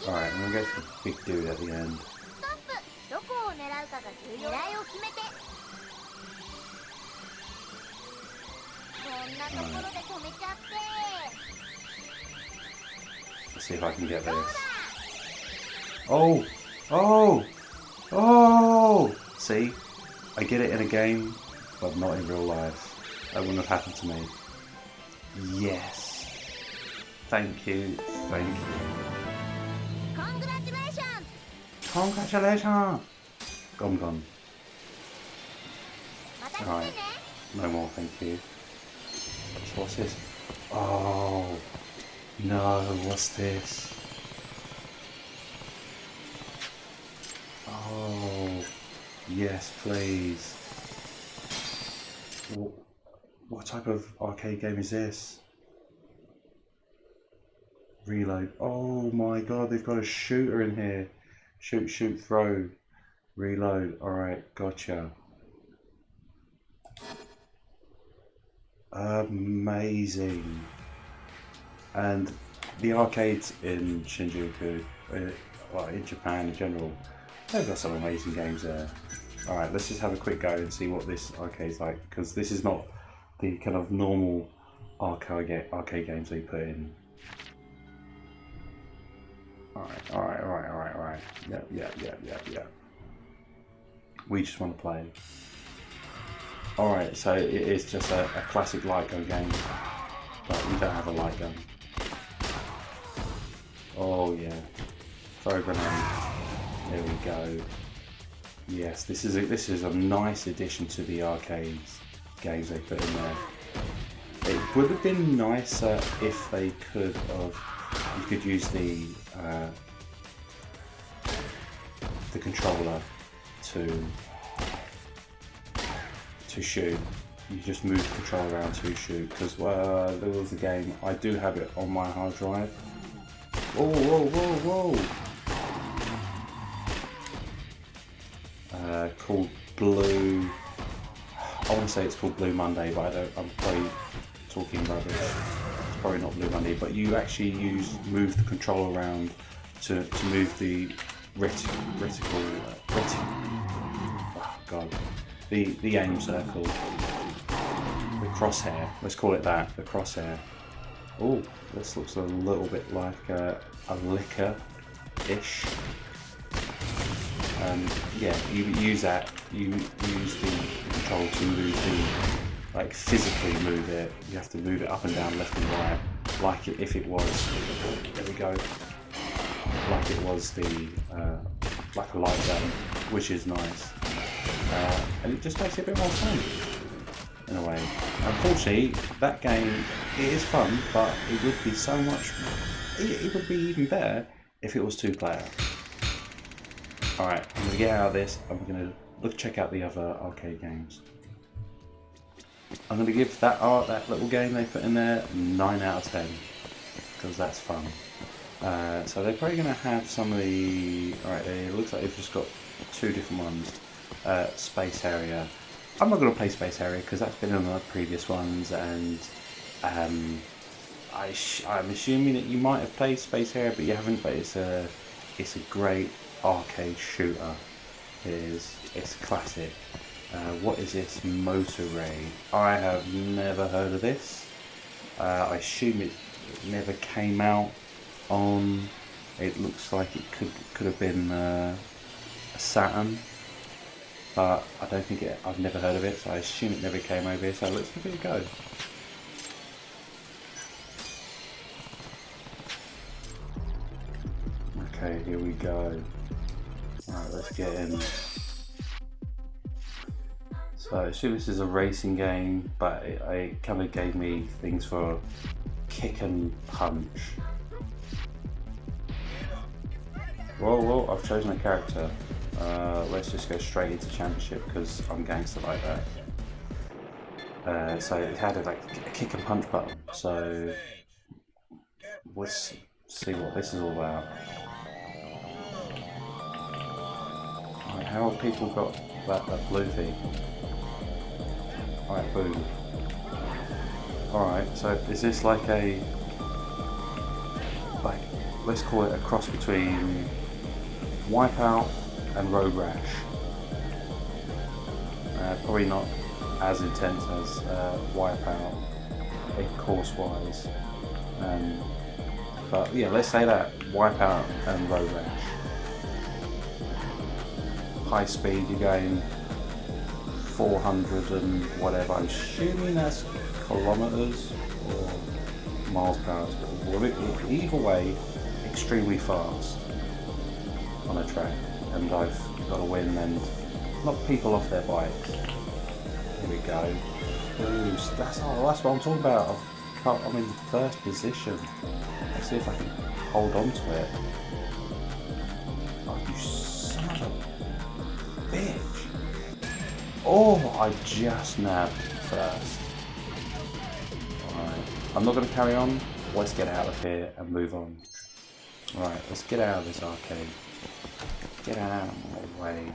All right, I'm gonna go for the big dude at the end. ストップどこを狙うかが重要狙いを決めてこんなところで止めちゃって Let's see if I can get this. Oh! See, I get it in a game, but not in real life. That wouldn't have happened to me. Yes. Thank you. Congratulations! Gone. また来てね Alright. No more, thank you. So what's this? Oh no, what's this? Oh yes, please. What type of arcade game is this? Reload. Oh my god, they've got a shooter in here. Shoot, throw. Reload. Alright, gotcha. Amazing. And the arcades in Shinjuku, well, in Japan in general, they've got some amazing games there. Alright, let's just have a quick go and see what this arcade's like, because this is not the kind of normal arcade games they put in. Alright. Yeah. We just want to play. Alright, so it is just a classic light gun game, but we don't have a light gun. Oh yeah. Throw grenade. There we go. Yes, this is a nice addition to the arcades games they put in there. It would have been nicer if they could have. You could use the controller to shoot. You just move the controller around to shoot. Because there was a game, I do have it on my hard drive. Whoa! Called Blue. I want to say it's called Blue Monday, but I'm probably talking rubbish. It's probably not Blue Monday, but you actually move the controller around to move the the aim circle, the crosshair. Let's call it that, the crosshair. Oh, this looks a little bit like a liquor-ish. Yeah, you use that. You use the control to move like physically move it. You have to move it up and down, left and right, like if it was. There we go. Like it was like a light gun, which is nice, and it just makes it a bit more fun in a way. Unfortunately, that game, it is fun, but it would be so much. It would be even better if it was 2-player. Alright, I'm going to get out of this. I'm going to check out the other arcade games. I'm going to give that little game they put in there 9 out of 10, because that's fun. So they're probably going to have some of the. Alright, it looks like they've just got 2 different ones. Space Harrier. I'm not going to play Space Harrier because that's been on the previous ones, and I'm assuming that you might have played Space Harrier, but you haven't. But it's a great arcade shooter. It is. It's classic. What is this motor raid? I have never heard of this. I assume it never came out on. It looks like it could have been a Saturn, but I don't think it. I've never heard of it, so I assume it never came over here. So let's give it a go. Okay, here we go. Alright, let's get in. So I assume this is a racing game, but it kind of gave me things for kick and punch. Whoa, I've chosen a character. Let's just go straight into championship because I'm gangster like that. So it had a kick and punch button. So let's see what this is all about. Right, how have people got that blue thing? Alright, boom. Alright, so is this like let's call it a cross between Wipeout and Road Rash? Probably not as intense as Wipeout in course-wise. But yeah, let's say that Wipeout and Road Rash. High speed, you're going 400 and whatever. I'm assuming that's kilometers or miles per hour. Either way, extremely fast on a track, and I've got to win and knock people off their bikes. Here we go. Boost. That's what I'm talking about. I'm in first position. Let's see if I can hold on to it. Oh, you son of a bitch. Oh, I just nabbed first. Alright, I'm not going to carry on. Let's get out of here and move on. Alright, let's get out of this arcade. Get out of my way.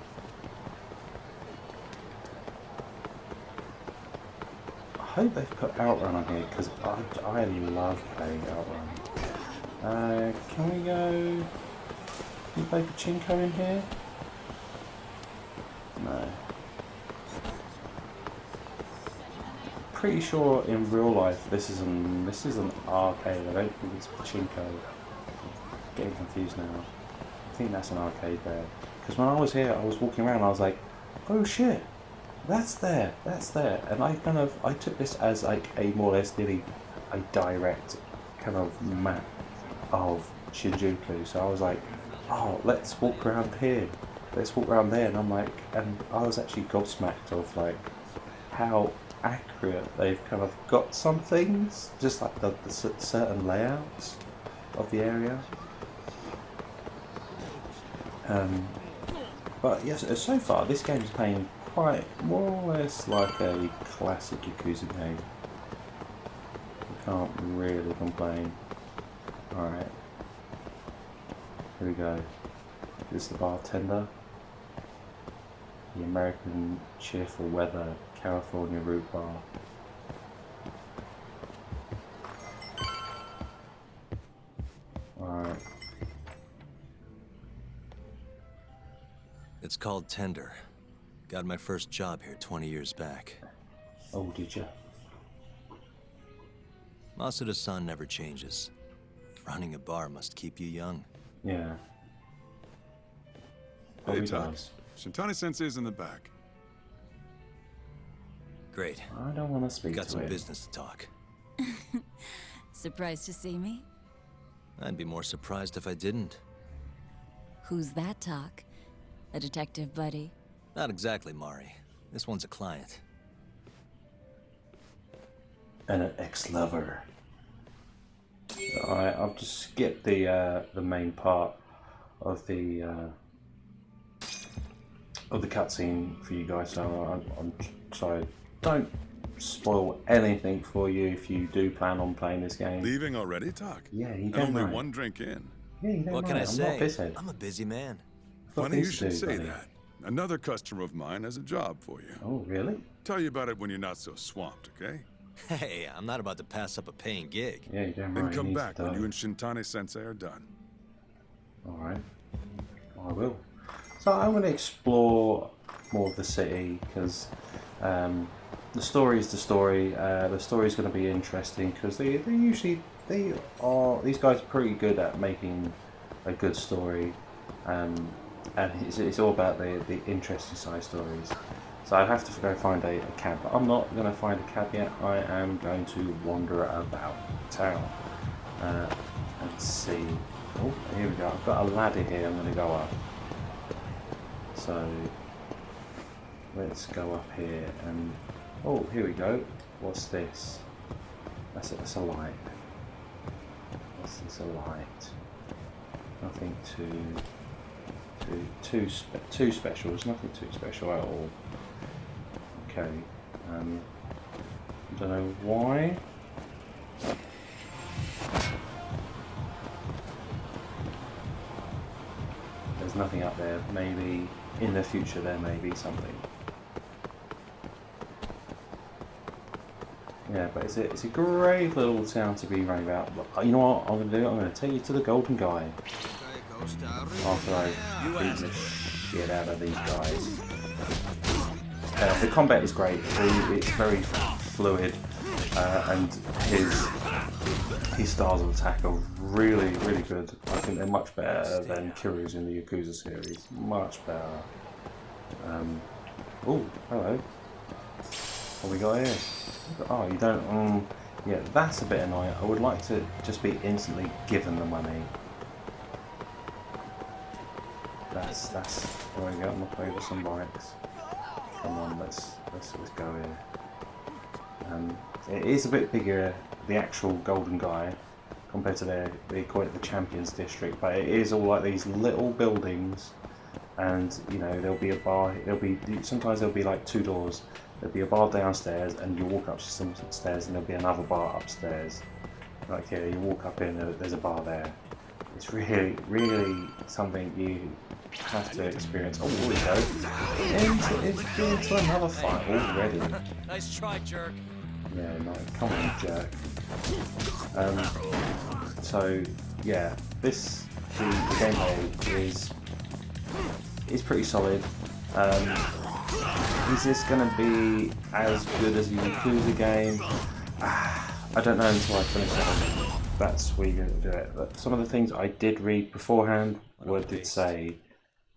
I hope they've put Outrun on here because I love playing Outrun. Can we go... Can you play Pachinko in here? No. Pretty sure in real life this is an arcade. I don't think it's Pachinko. I'm getting confused now. I think that's an arcade there. Because when I was here, I was walking around and I was like, oh shit, that's there, and I took this as like a more or less nearly a direct kind of map of Shinjuku. So I was like, oh, let's walk around here, let's walk around there, and I was actually gobsmacked of like how accurate they've kind of got some things, just like the certain layouts of the area. But yes, so far this game is playing quite more or less like a classic Yakuza game. You can't really complain. Alright, here we go. This is the bartender. The American cheerful weather California root bar. Alright. It's called Tender. Got my first job here 20 years back. Oh, did you? Masuda-san never changes. Running a bar must keep you young. Yeah. Hey, Probably Tak. does. Shintani-sensei's in the back. Great. I don't want to speak Got to some him. business to talk. Surprised to see me? I'd be more surprised if I didn't. Who's that, Talk? A detective buddy? Not exactly, Mari. This one's a client. And an ex-lover. Alright, I've just skipped the main part of the cutscene for you guys, so I'm sorry. Don't spoil anything for you if you do plan on playing this game. Leaving already, Tak? Yeah, you And don't only mind. one drink in. Yeah, you don't What can I mind. I'm not say? pisshead. I'm a busy man. I've got Funny you things to should do, say buddy. that. Another customer of mine has a job for you. Oh, really? Tell you about it when you're not so swamped, okay? Hey, I'm not about to pass up a paying gig. Yeah, you're damn Then right. come he needs back to when die. you and Shintani-sensei are done. Alright. I will. So I'm going to explore more of the city, because the story is the story. The story is going to be interesting because these guys are pretty good at making a good story, and it's all about the interesting side stories. So I have to go find a cab, but I'm not going to find a cab yet. I am going to wander about town and see. Oh, here we go. I've got a ladder here. I'm going to go up. So let's go up here and oh, here we go. What's this? That's a light. This a light. Nothing too special. There's nothing too special at all. Okay. I don't know why. There's nothing up there. Maybe in the future there may be something. Yeah, but it's a great little town to be running about. But you know what I'm going to do? I'm going to take you to the Golden Guy. After I beat the shit out of these guys. The combat is great. It's very fluid, and his styles of attack are really good. I think they're much better than Kiryu's in the Yakuza series. Much better. Oh, hello. What we got here? Oh, you don't. Yeah, that's a bit annoying. I would like to just be instantly given the money. That's. There we go. I'm gonna play with some bikes. Come on, let's go here. It is a bit bigger, the actual Golden Guy, compared to they call it the Champions District, but it is all like these little buildings, and you know there'll be a bar. Sometimes there'll be like two doors. There'll be a bar downstairs, and you walk up some stairs, and there'll be another bar upstairs. Like here, you walk up in, there's a bar there. It's really something you have to experience. Oh, here we go. Into another fight already. Nice try, jerk. Yeah, no, come on, jerk. So yeah, the gameplay is pretty solid. Is this going to be as good as a Yakuza game? I don't know until I finish it. That's where you're going to do it. But some of the things I did read beforehand did say,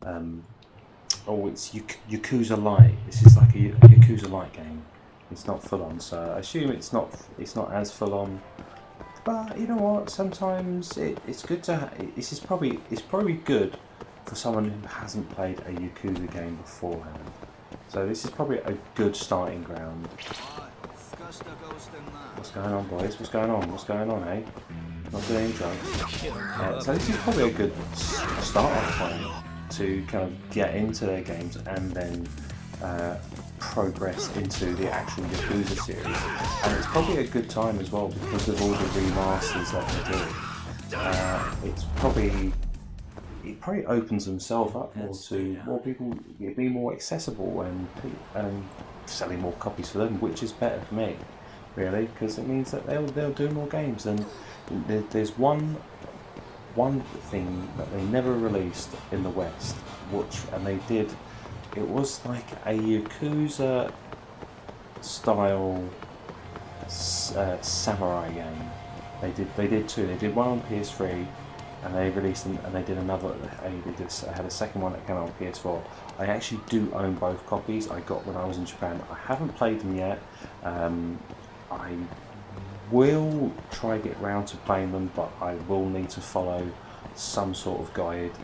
oh, it's Yakuza Light. This is like a Yakuza Light game. It's not full on, so I assume it's not as full on. But you know what? Sometimes it's good to. It's probably good for someone who hasn't played a Yakuza game beforehand. So this is probably a good starting ground. What's going on, boys? What's going on, eh? Not doing any drugs. So this is probably a good start-off point to kind of get into their games and then progress into the actual Yakuza series. And it's probably a good time as well because of all the remasters that they do. It probably opens themselves up more to more people, be more accessible and selling more copies for them, which is better for me, really, because it means that they'll do more games. And there's one thing that they never released in the West, it was like a Yakuza style samurai game. They did two. They did one on PS3. And they released them, and they did another. I had a second one that came out on PS4. I actually do own both copies. I got when I was in Japan. I haven't played them yet. I will try get round to playing them, but I will need to follow some sort of guide,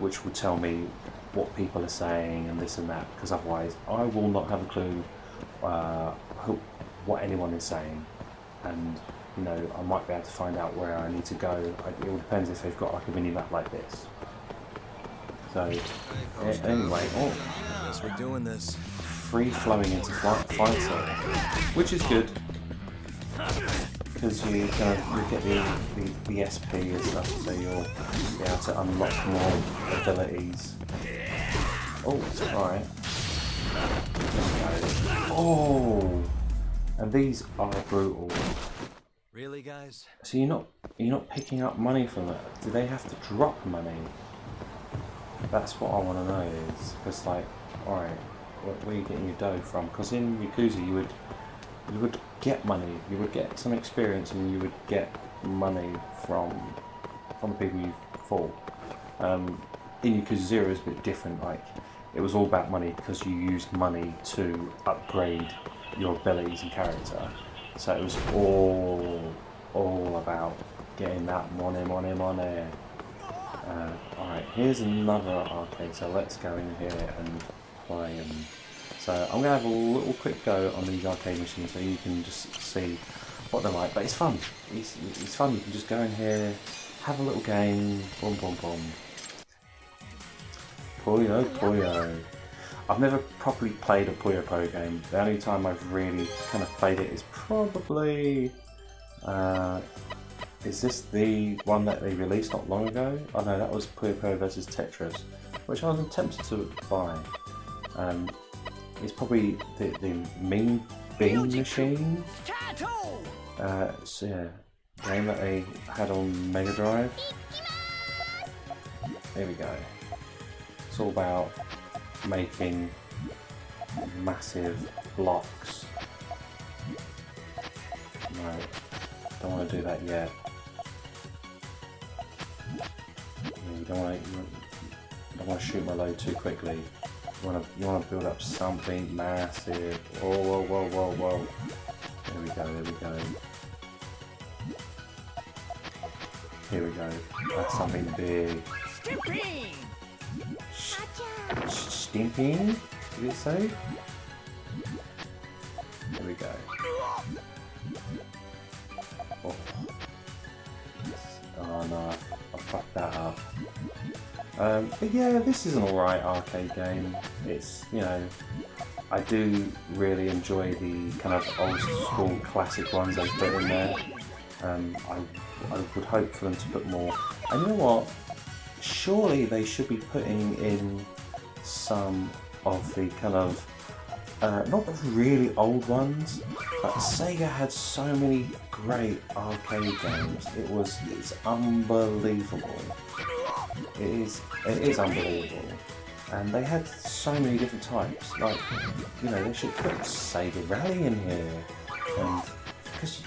which will tell me what people are saying and this and that. Because otherwise, I will not have a clue what anyone is saying, and you know, I might be able to find out where I need to go. It all depends if they've got like a mini map like this. So, anyway, Guess we're doing this. Free flowing into fight zone, which is good because you get the SP and stuff, so you'll be able to unlock more abilities. Oh, alright. Oh, and these are brutal. Really, guys? So you're not picking up money from it. Do they have to drop money? That's what I want to know. Is because like, all right, where are you getting your dough from? Because in Yakuza you would get money, you would get some experience, and you would get money from the people you fought. In Yakuza 0 is a bit different. Like, it was all about money because you used money to upgrade your abilities and character. So it was all about getting that money. Alright, here's another arcade, so let's go in here and play them. So I'm going to have a little quick go on these arcade machines so you can just see what they're like. But it's fun. It's fun. You can just go in here, have a little game, boom boom boom. Puyo Puyo. I've never properly played a Puyo Puyo game. The only time I've really kind of played it is probably... is this the one that they released not long ago? Oh no, that was Puyo Puyo vs Tetris, which I was tempted to buy. It's probably the Mean Bean Machine. So yeah, game that they had on Mega Drive. There we go. It's all about making massive blocks. No, don't want to do that yet. You don't want to shoot my load too quickly. You want to build up something massive. Oh, whoa. There we go. Here we go. That's something big. Stimping? Did it say? There we go. Oh no, I fucked that up. But yeah, this is an alright arcade game. It's, you know, I do really enjoy the kind of old school classic ones they put in there. I would hope for them to put more. And you know what? Surely they should be putting in some of the kind of, not the really old ones, but Sega had so many great arcade games. It's unbelievable. It is unbelievable. And they had so many different types. Like, you know, they should put Sega Rally in here. And because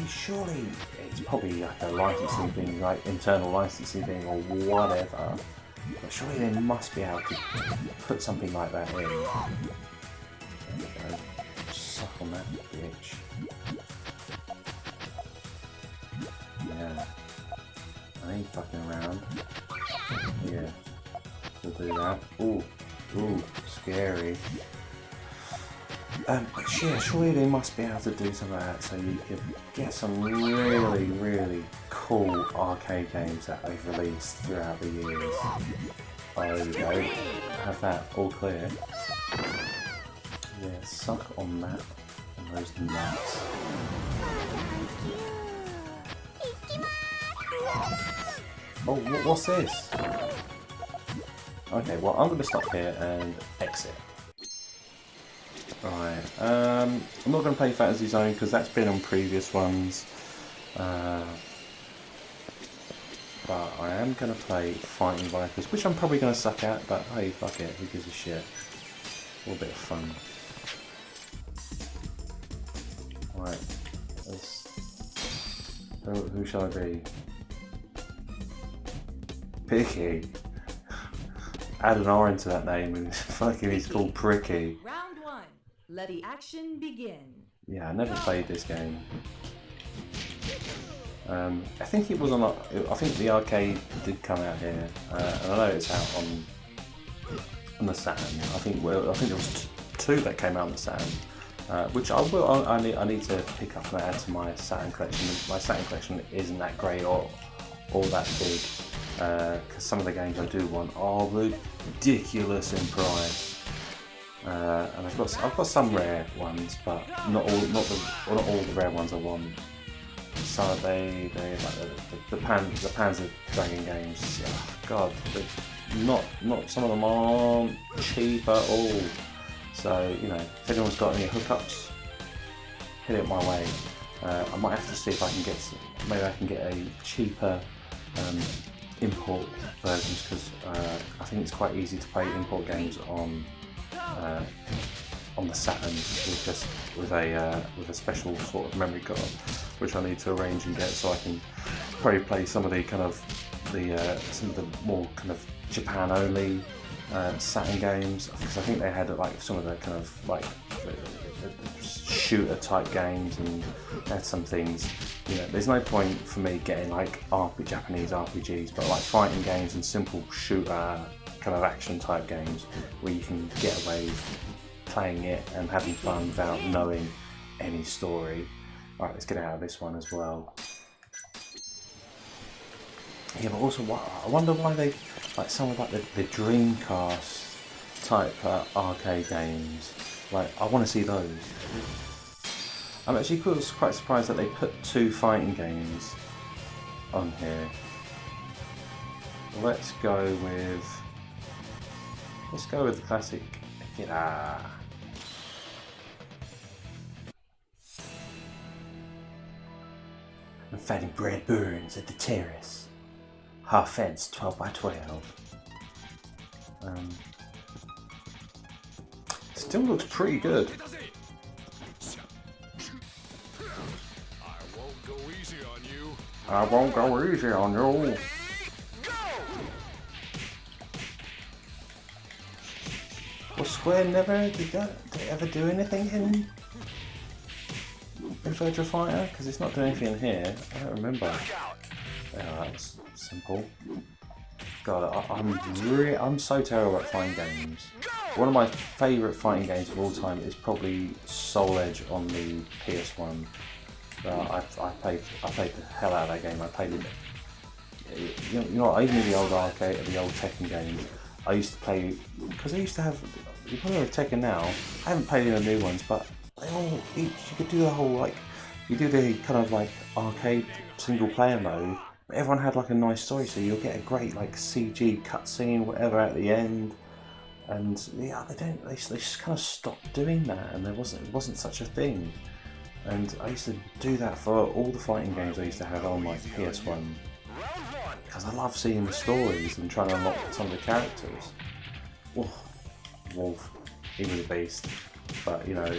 surely it's probably like a licensing thing, like internal licensing thing or whatever. But surely they must be able to put something like that in. There we go. Suck on that bitch. Yeah. I ain't fucking around. Yeah. We'll do that. Ooh, scary. But yeah, surely they must be able to do some of that so you can get some really, really cool arcade games that they've released throughout the years. Oh, there we go. Have that all clear. Yeah, suck on that. On those nuts. Oh, what's this? Okay, well, I'm going to stop here and exit. Right, I'm not going to play Fantasy Zone because that's been on previous ones. But I am going to play Fighting Vipers, which I'm probably going to suck at, but hey, fuck it, who gives a shit? A little bit of fun. Right, who shall I be? Picky. Add an R into that name and fucking he's called Pricky. Round one. Let the action begin. Yeah, I never played this game. I think it was on. I think the arcade did come out here, and I know it's out on the Saturn. I think there was two that came out on the Saturn, which I will. I need to pick up and add to my Saturn collection. My Saturn collection isn't that great or that big, because some of the games I do want are ridiculous in price. And I've got some rare ones, but not all the rare ones I want. So they like the Panzer Dragon games. Oh God, not some of them aren't cheap at all. So you know, if anyone's got any hookups, hit it my way. I might have to see if I can get maybe I can get a cheaper import versions because I think it's quite easy to play import games on on the Saturn with a special sort of memory card, which I need to arrange and get so I can probably play some of the kind of some of the more kind of Japan only Saturn games, because I think they had like some of the kind of like shooter type games, and they had some things. You know, there's no point for me getting like Japanese RPGs, but like fighting games and simple shooter kind of action type games where you can get away with playing it and having fun without knowing any story. Alright, let's get out of this one as well. Yeah, but also I wonder why they like some of like the Dreamcast type arcade games. Like, I want to see those. I'm actually quite surprised that they put 2 fighting games on here. Let's go with the classic Akira. I'm fighting Brad Burns at the terrace. Half fence, 12 by 12. Still looks pretty good. I won't go easy on you. Was Square never did they ever do anything in Virtua Fighter? Because it's not doing anything in here. I don't remember. Yeah, that's simple. God, I'm so terrible at fighting games. One of my favourite fighting games of all time is probably Soul Edge on the PS1. I played the hell out of that game. I played it. You know, even in the old arcade, the old Tekken games, I used to play, because I used to have. You probably have Tekken now. I haven't played any of the new ones, but they all you could do the whole like you do the kind of like arcade single player mode. But everyone had like a nice story, so you'll get a great like CG cutscene, whatever at the end. And yeah, they just kind of stopped doing that, and it wasn't such a thing. And I used to do that for all the fighting games I used to have on my PS1, because I love seeing the stories and trying to unlock some of the characters. Oh, Wolf, he was a beast, but you know,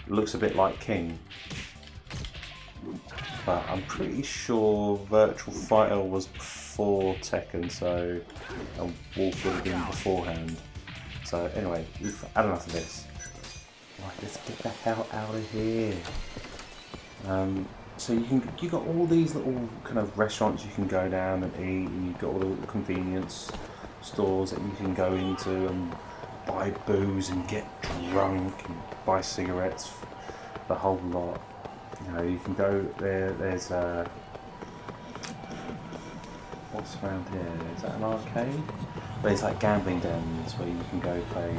looks a bit like King. But I'm pretty sure Virtua Fighter was before Tekken, so Wolf would have been beforehand. So anyway, we've had enough of this. Right, let's get the hell out of here. So you got all these little kind of restaurants you can go down and eat, and you've got all the little convenience stores that you can go into and buy booze and get drunk and buy cigarettes, the whole lot. You know, you can go there. There's what's around here? Is that an arcade? There's like gambling dens where you can go play.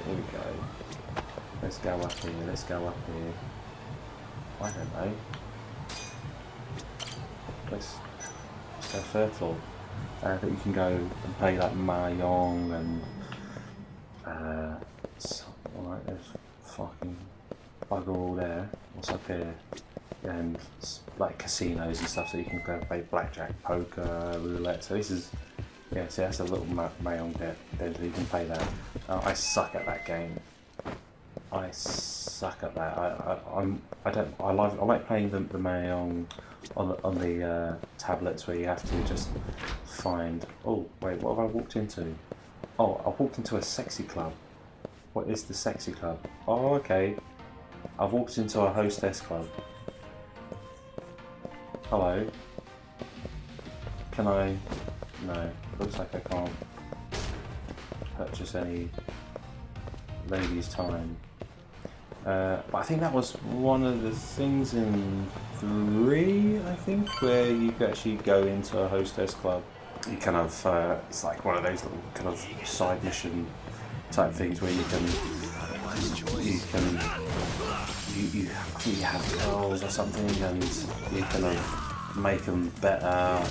Here we go. Let's go up here. I don't know. Let's go third floor. That you can go and play like Mahjong and alright, there's fucking bugger all there. What's up here? And like casinos and stuff, so you can go play blackjack, poker, roulette. So this is, yeah, see, that's a little Mahjong there, so you can play that. I suck at that game. I suck at that. I like playing the Mahjong on the tablets where you have to just find. Oh wait, what have I walked into? Oh, I walked into a sexy club. What is the sexy club? Oh, okay. I've walked into a hostess club. Hello. Can I? No. Looks like I can't purchase any ladies' time. But I think that was one of the things in 3, I think, where you could actually go into a hostess club. You kind of, it's like one of those little kind of side mission type things where you have girls or something, and you kind of make them better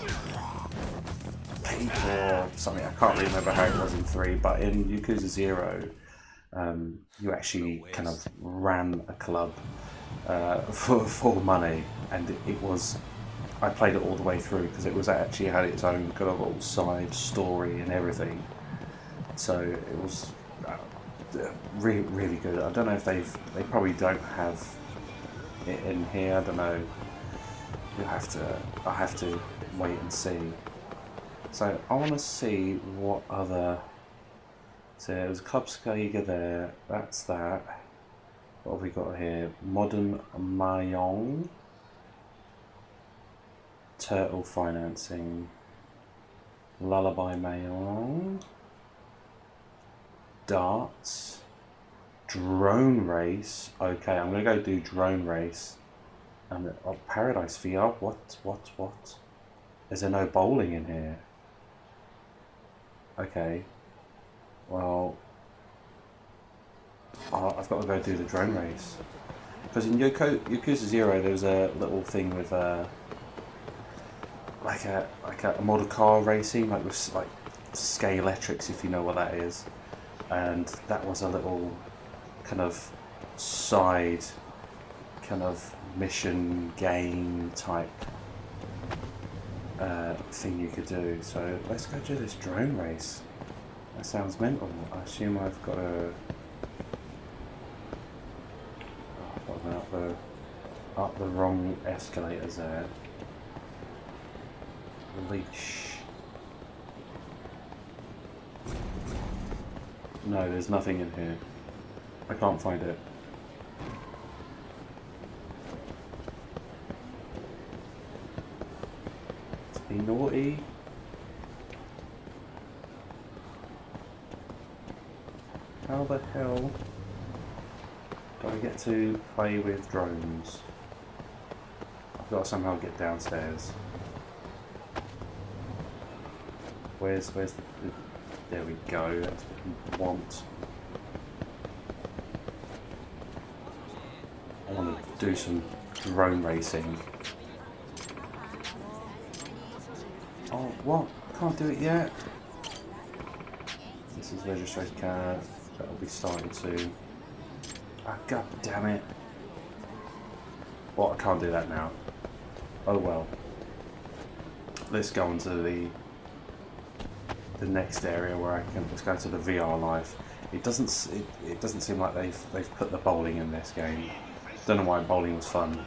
people or something. I can't remember how it was in 3, but in Yakuza 0, you actually kind of ran a club for money, and it was. I played it all the way through because it was actually had its own kind of little side story and everything. So it was. really, really good. I don't know if they probably don't have it in here. I don't know. I have to wait and see. So I want to see what other. So there's a Takayuki there. That's that. What have we got here? Modern Mahjong. Turtle financing. Lullaby Mahjong. Darts. Drone race. Okay, I'm gonna go do drone race. And Paradise VR. What? Is there no bowling in here? Okay. Well, I've got to go do the drone race. Because in Yakuza 0 there was a little thing with like a model car racing, like with like Scalextrics, if you know what that is. And that was a little kind of side kind of mission game type thing you could do. So let's go do this drone race. That sounds mental. I assume I've got to up the wrong escalators there. Leash. No, there's nothing in here. I can't find it. Be naughty. How the hell do I get to play with drones? I've got to somehow get downstairs. Where's the there we go, that's what we want. I want to do some drone racing. Oh, what? Can't do it yet? This is registration card. That'll be starting soon. Ah, god damn it. Well, I can't do that now. Oh well. Let's go on to the next area where I can. Let's go to the VR life. It doesn't seem like they've put the bowling in this game. Don't know why bowling was fun.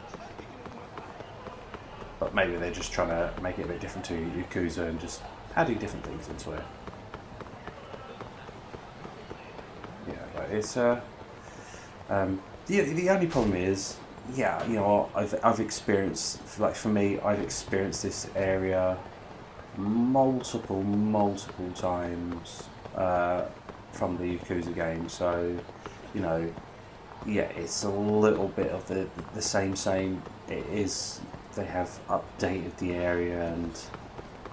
But maybe they're just trying to make it a bit different to Yakuza and just adding different things into it. Yeah, but it's the only problem is, yeah, you know, I've experienced, like for me, I've experienced this area multiple times from the Yakuza game. So, you know, yeah, it's a little bit of the same. It is. They have updated the area and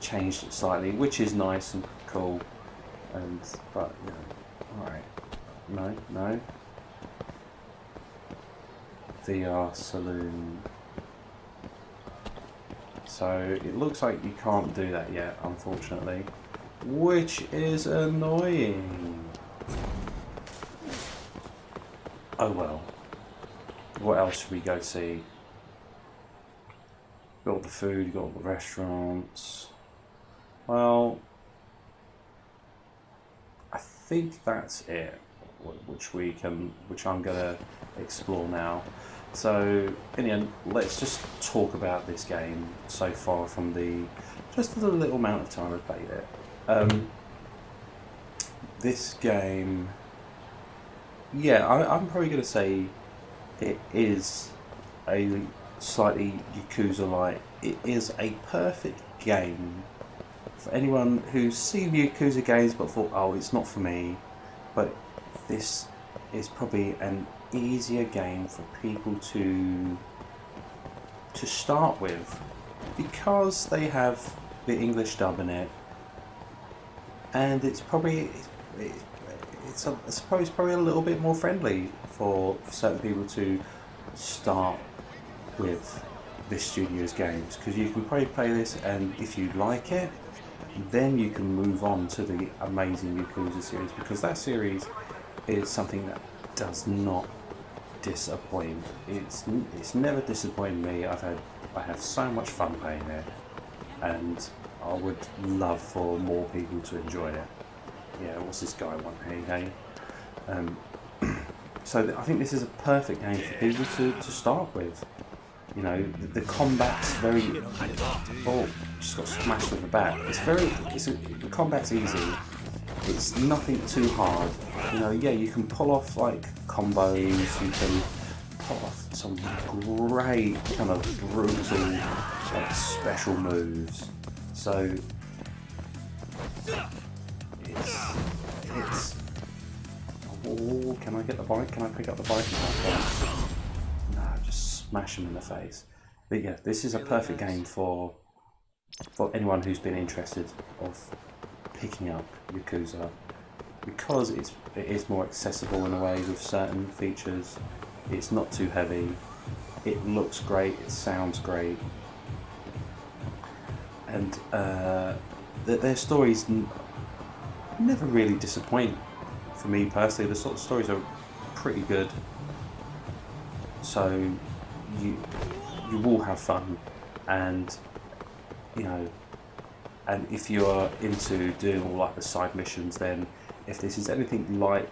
changed it slightly, which is nice and cool. And but you know, all right, no. VR saloon. So it looks like you can't do that yet, unfortunately, which is annoying. Oh well. What else should we go see? Got all the food, you got all the restaurants. Well, I think that's it, which I'm gonna explore now. So in the end, let's just talk about this game so far from just the little amount of time I've played it. This game, yeah, I'm probably gonna say it is a slightly Yakuza-like. It is a perfect game for anyone who's seen the Yakuza games but thought, oh, it's not for me. But this is probably an easier game for people to start with because they have the English dub in it, and it's probably I suppose probably a little bit more friendly for certain people to start with this studio's games, because you can probably play this, and if you like it, then you can move on to the amazing Yakuza series, because that series is something that does not disappoint. It's never disappointed me. I have so much fun playing it, and I would love for more people to enjoy it. Yeah, what's this guy want? Hey. So I think this is a perfect game for people to start with. You know, the combat's very... Oh, just got smashed with the bat. The combat's easy. It's nothing too hard. You know, yeah, you can pull off like combos, you can pull off some great kind of brutal like special moves. So it's oh, can I get the bike? Can I pick up the bike? No, just smash him in the face. But yeah, this is a perfect game for anyone who's been interested of picking up Yakuza, because it is more accessible in a way with certain features. It's not too heavy. It looks great. It sounds great, and their stories never really disappoint. For me personally, the sort of stories are pretty good. So you will have fun, and you know. And if you're into doing all like the side missions, then if this is anything like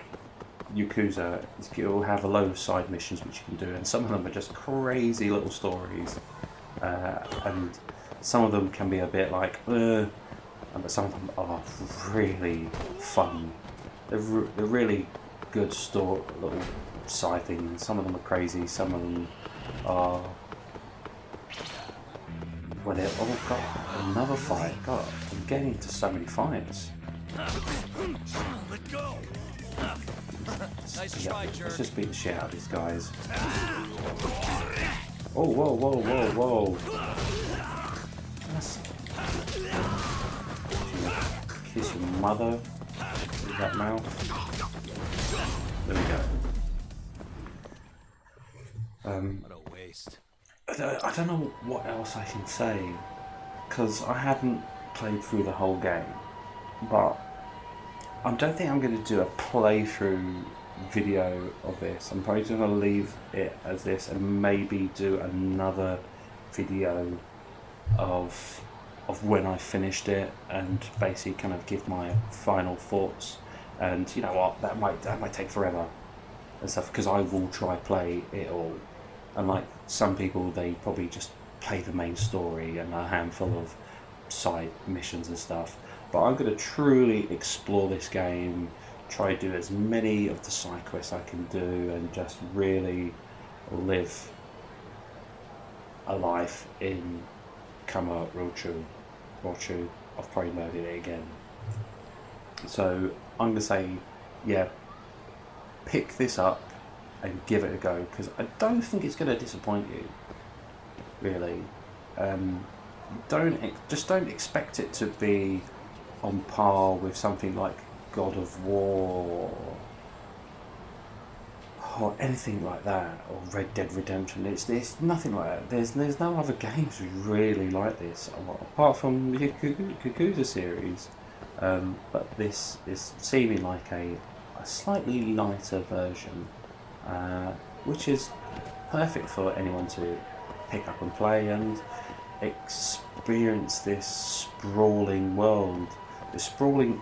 Yakuza, you'll have a load of side missions which you can do, and some of them are just crazy little stories, and some of them can be a bit like, but some of them are really fun. They're really good little side things. Some of them are crazy, some of them are... Well, oh god, another fight. God, I'm getting into so many fights. Let go. Nice try, jerk. Let's just beat the shit out of these guys. Oh, whoa, whoa, whoa, whoa. That's... Kiss your mother with that mouth. There we go. What a waste. I don't know what else I can say, because I haven't played through the whole game, but I don't think I'm going to do a playthrough video of this. I'm probably going to leave it as this and maybe do another video of when I finished it and basically kind of give my final thoughts. And you know what, that might take forever and stuff, because I will try play it all. And like some people, they probably just play the main story and a handful of side missions and stuff. But I'm going to truly explore this game, try to do as many of the side quests I can do, and just really live a life in Kamurocho. I've probably loaded it again. So I'm going to say, yeah, pick this up and give it a go, because I don't think it's going to disappoint you, really. Don't expect it to be on par with something like God of War or anything like that, or Red Dead Redemption. It's nothing like that. There's no other games really like this, apart from the Yakuza series. But this is seeming like a slightly lighter version, which is perfect for anyone to pick up and play and experience this sprawling world, this sprawling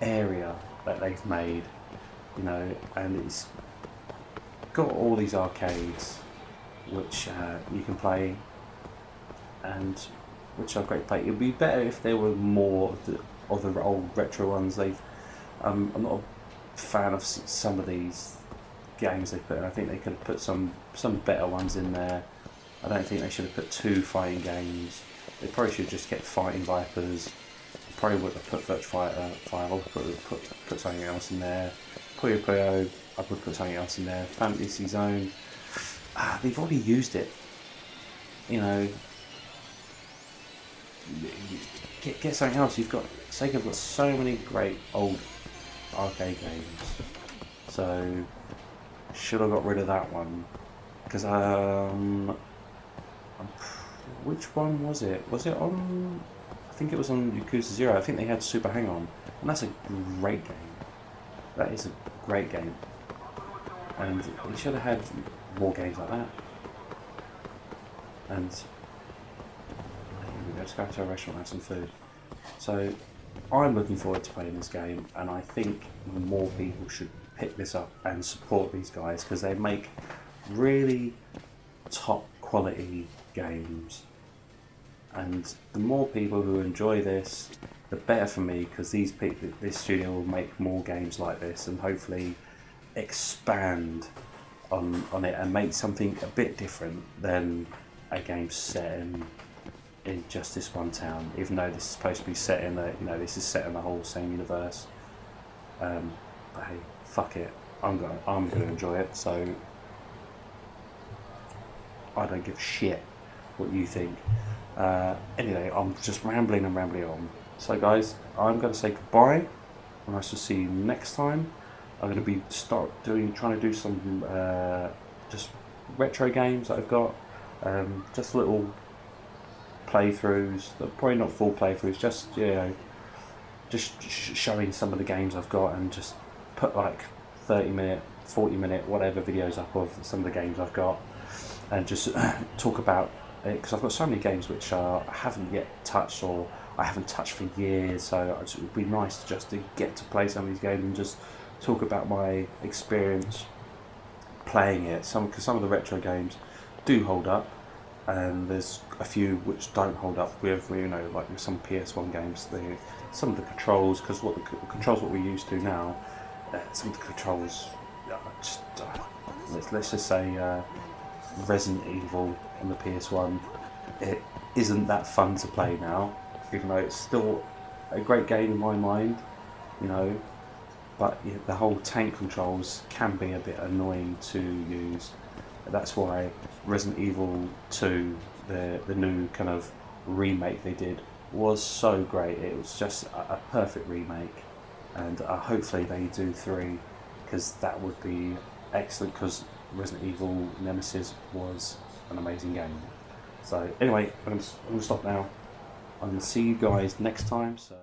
area that they've made, you know, and it's got all these arcades which you can play, and which are great to play. It would be better if there were more of the old retro ones. I'm not a fan of some of these games they've put in. I think they could have put some better ones in there. I don't think they should have put 2 fighting games. They probably should have just kept Fighting Vipers. Probably would have put Virtua Fighter 5. I would put something else in there. Puyo Puyo, I would put something else in there. Fantasy Zone. They've already used it. You know, get something else. Sega's got so many great old arcade games. So should have got rid of that one, because which one was it? Was it on? I think it was on Yakuza 0. I think they had Super Hang-On, and that's a great game. That is a great game, and we should have had more games like that. And let's go to a restaurant and have some food. So I'm looking forward to playing this game, and I think more people should pick this up and support these guys because they make really top quality games. And the more people who enjoy this, the better for me, because these people, this studio will make more games like this and hopefully expand on it and make something a bit different than a game set in just this one town. Even though this is supposed to be set in the, you know, this is set in the whole same universe. But hey, fuck it, I'm gonna enjoy it. So I don't give a shit what you think. Anyway, I'm just rambling on. So guys, I'm going to say goodbye, and I shall see you next time. I'm going to be trying to do some just retro games that I've got, just little playthroughs, probably not full playthroughs, just, you know, just showing some of the games I've got, and just put like 30-minute, 40-minute, whatever videos up of some of the games I've got, and just talk about it, because I've got so many games which I haven't yet touched, or I haven't touched for years, so it would be nice to get to play some of these games and just talk about my experience playing it. Because some of the retro games do hold up, and there's a few which don't hold up with, you know, like with some PS1 games. Some of the controls, because the controls what we're used to now, some of the controls, just let's just say Resident Evil on the PS1, it isn't that fun to play now, even though it's still a great game in my mind, you know. But yeah, the whole tank controls can be a bit annoying to use. That's why Resident Evil 2, the new kind of remake they did, was so great. It was just a perfect remake, and hopefully they do 3, because that would be excellent, because Resident Evil Nemesis was an amazing game. So anyway, I'm going to stop now. I'm going to see you guys next time. So.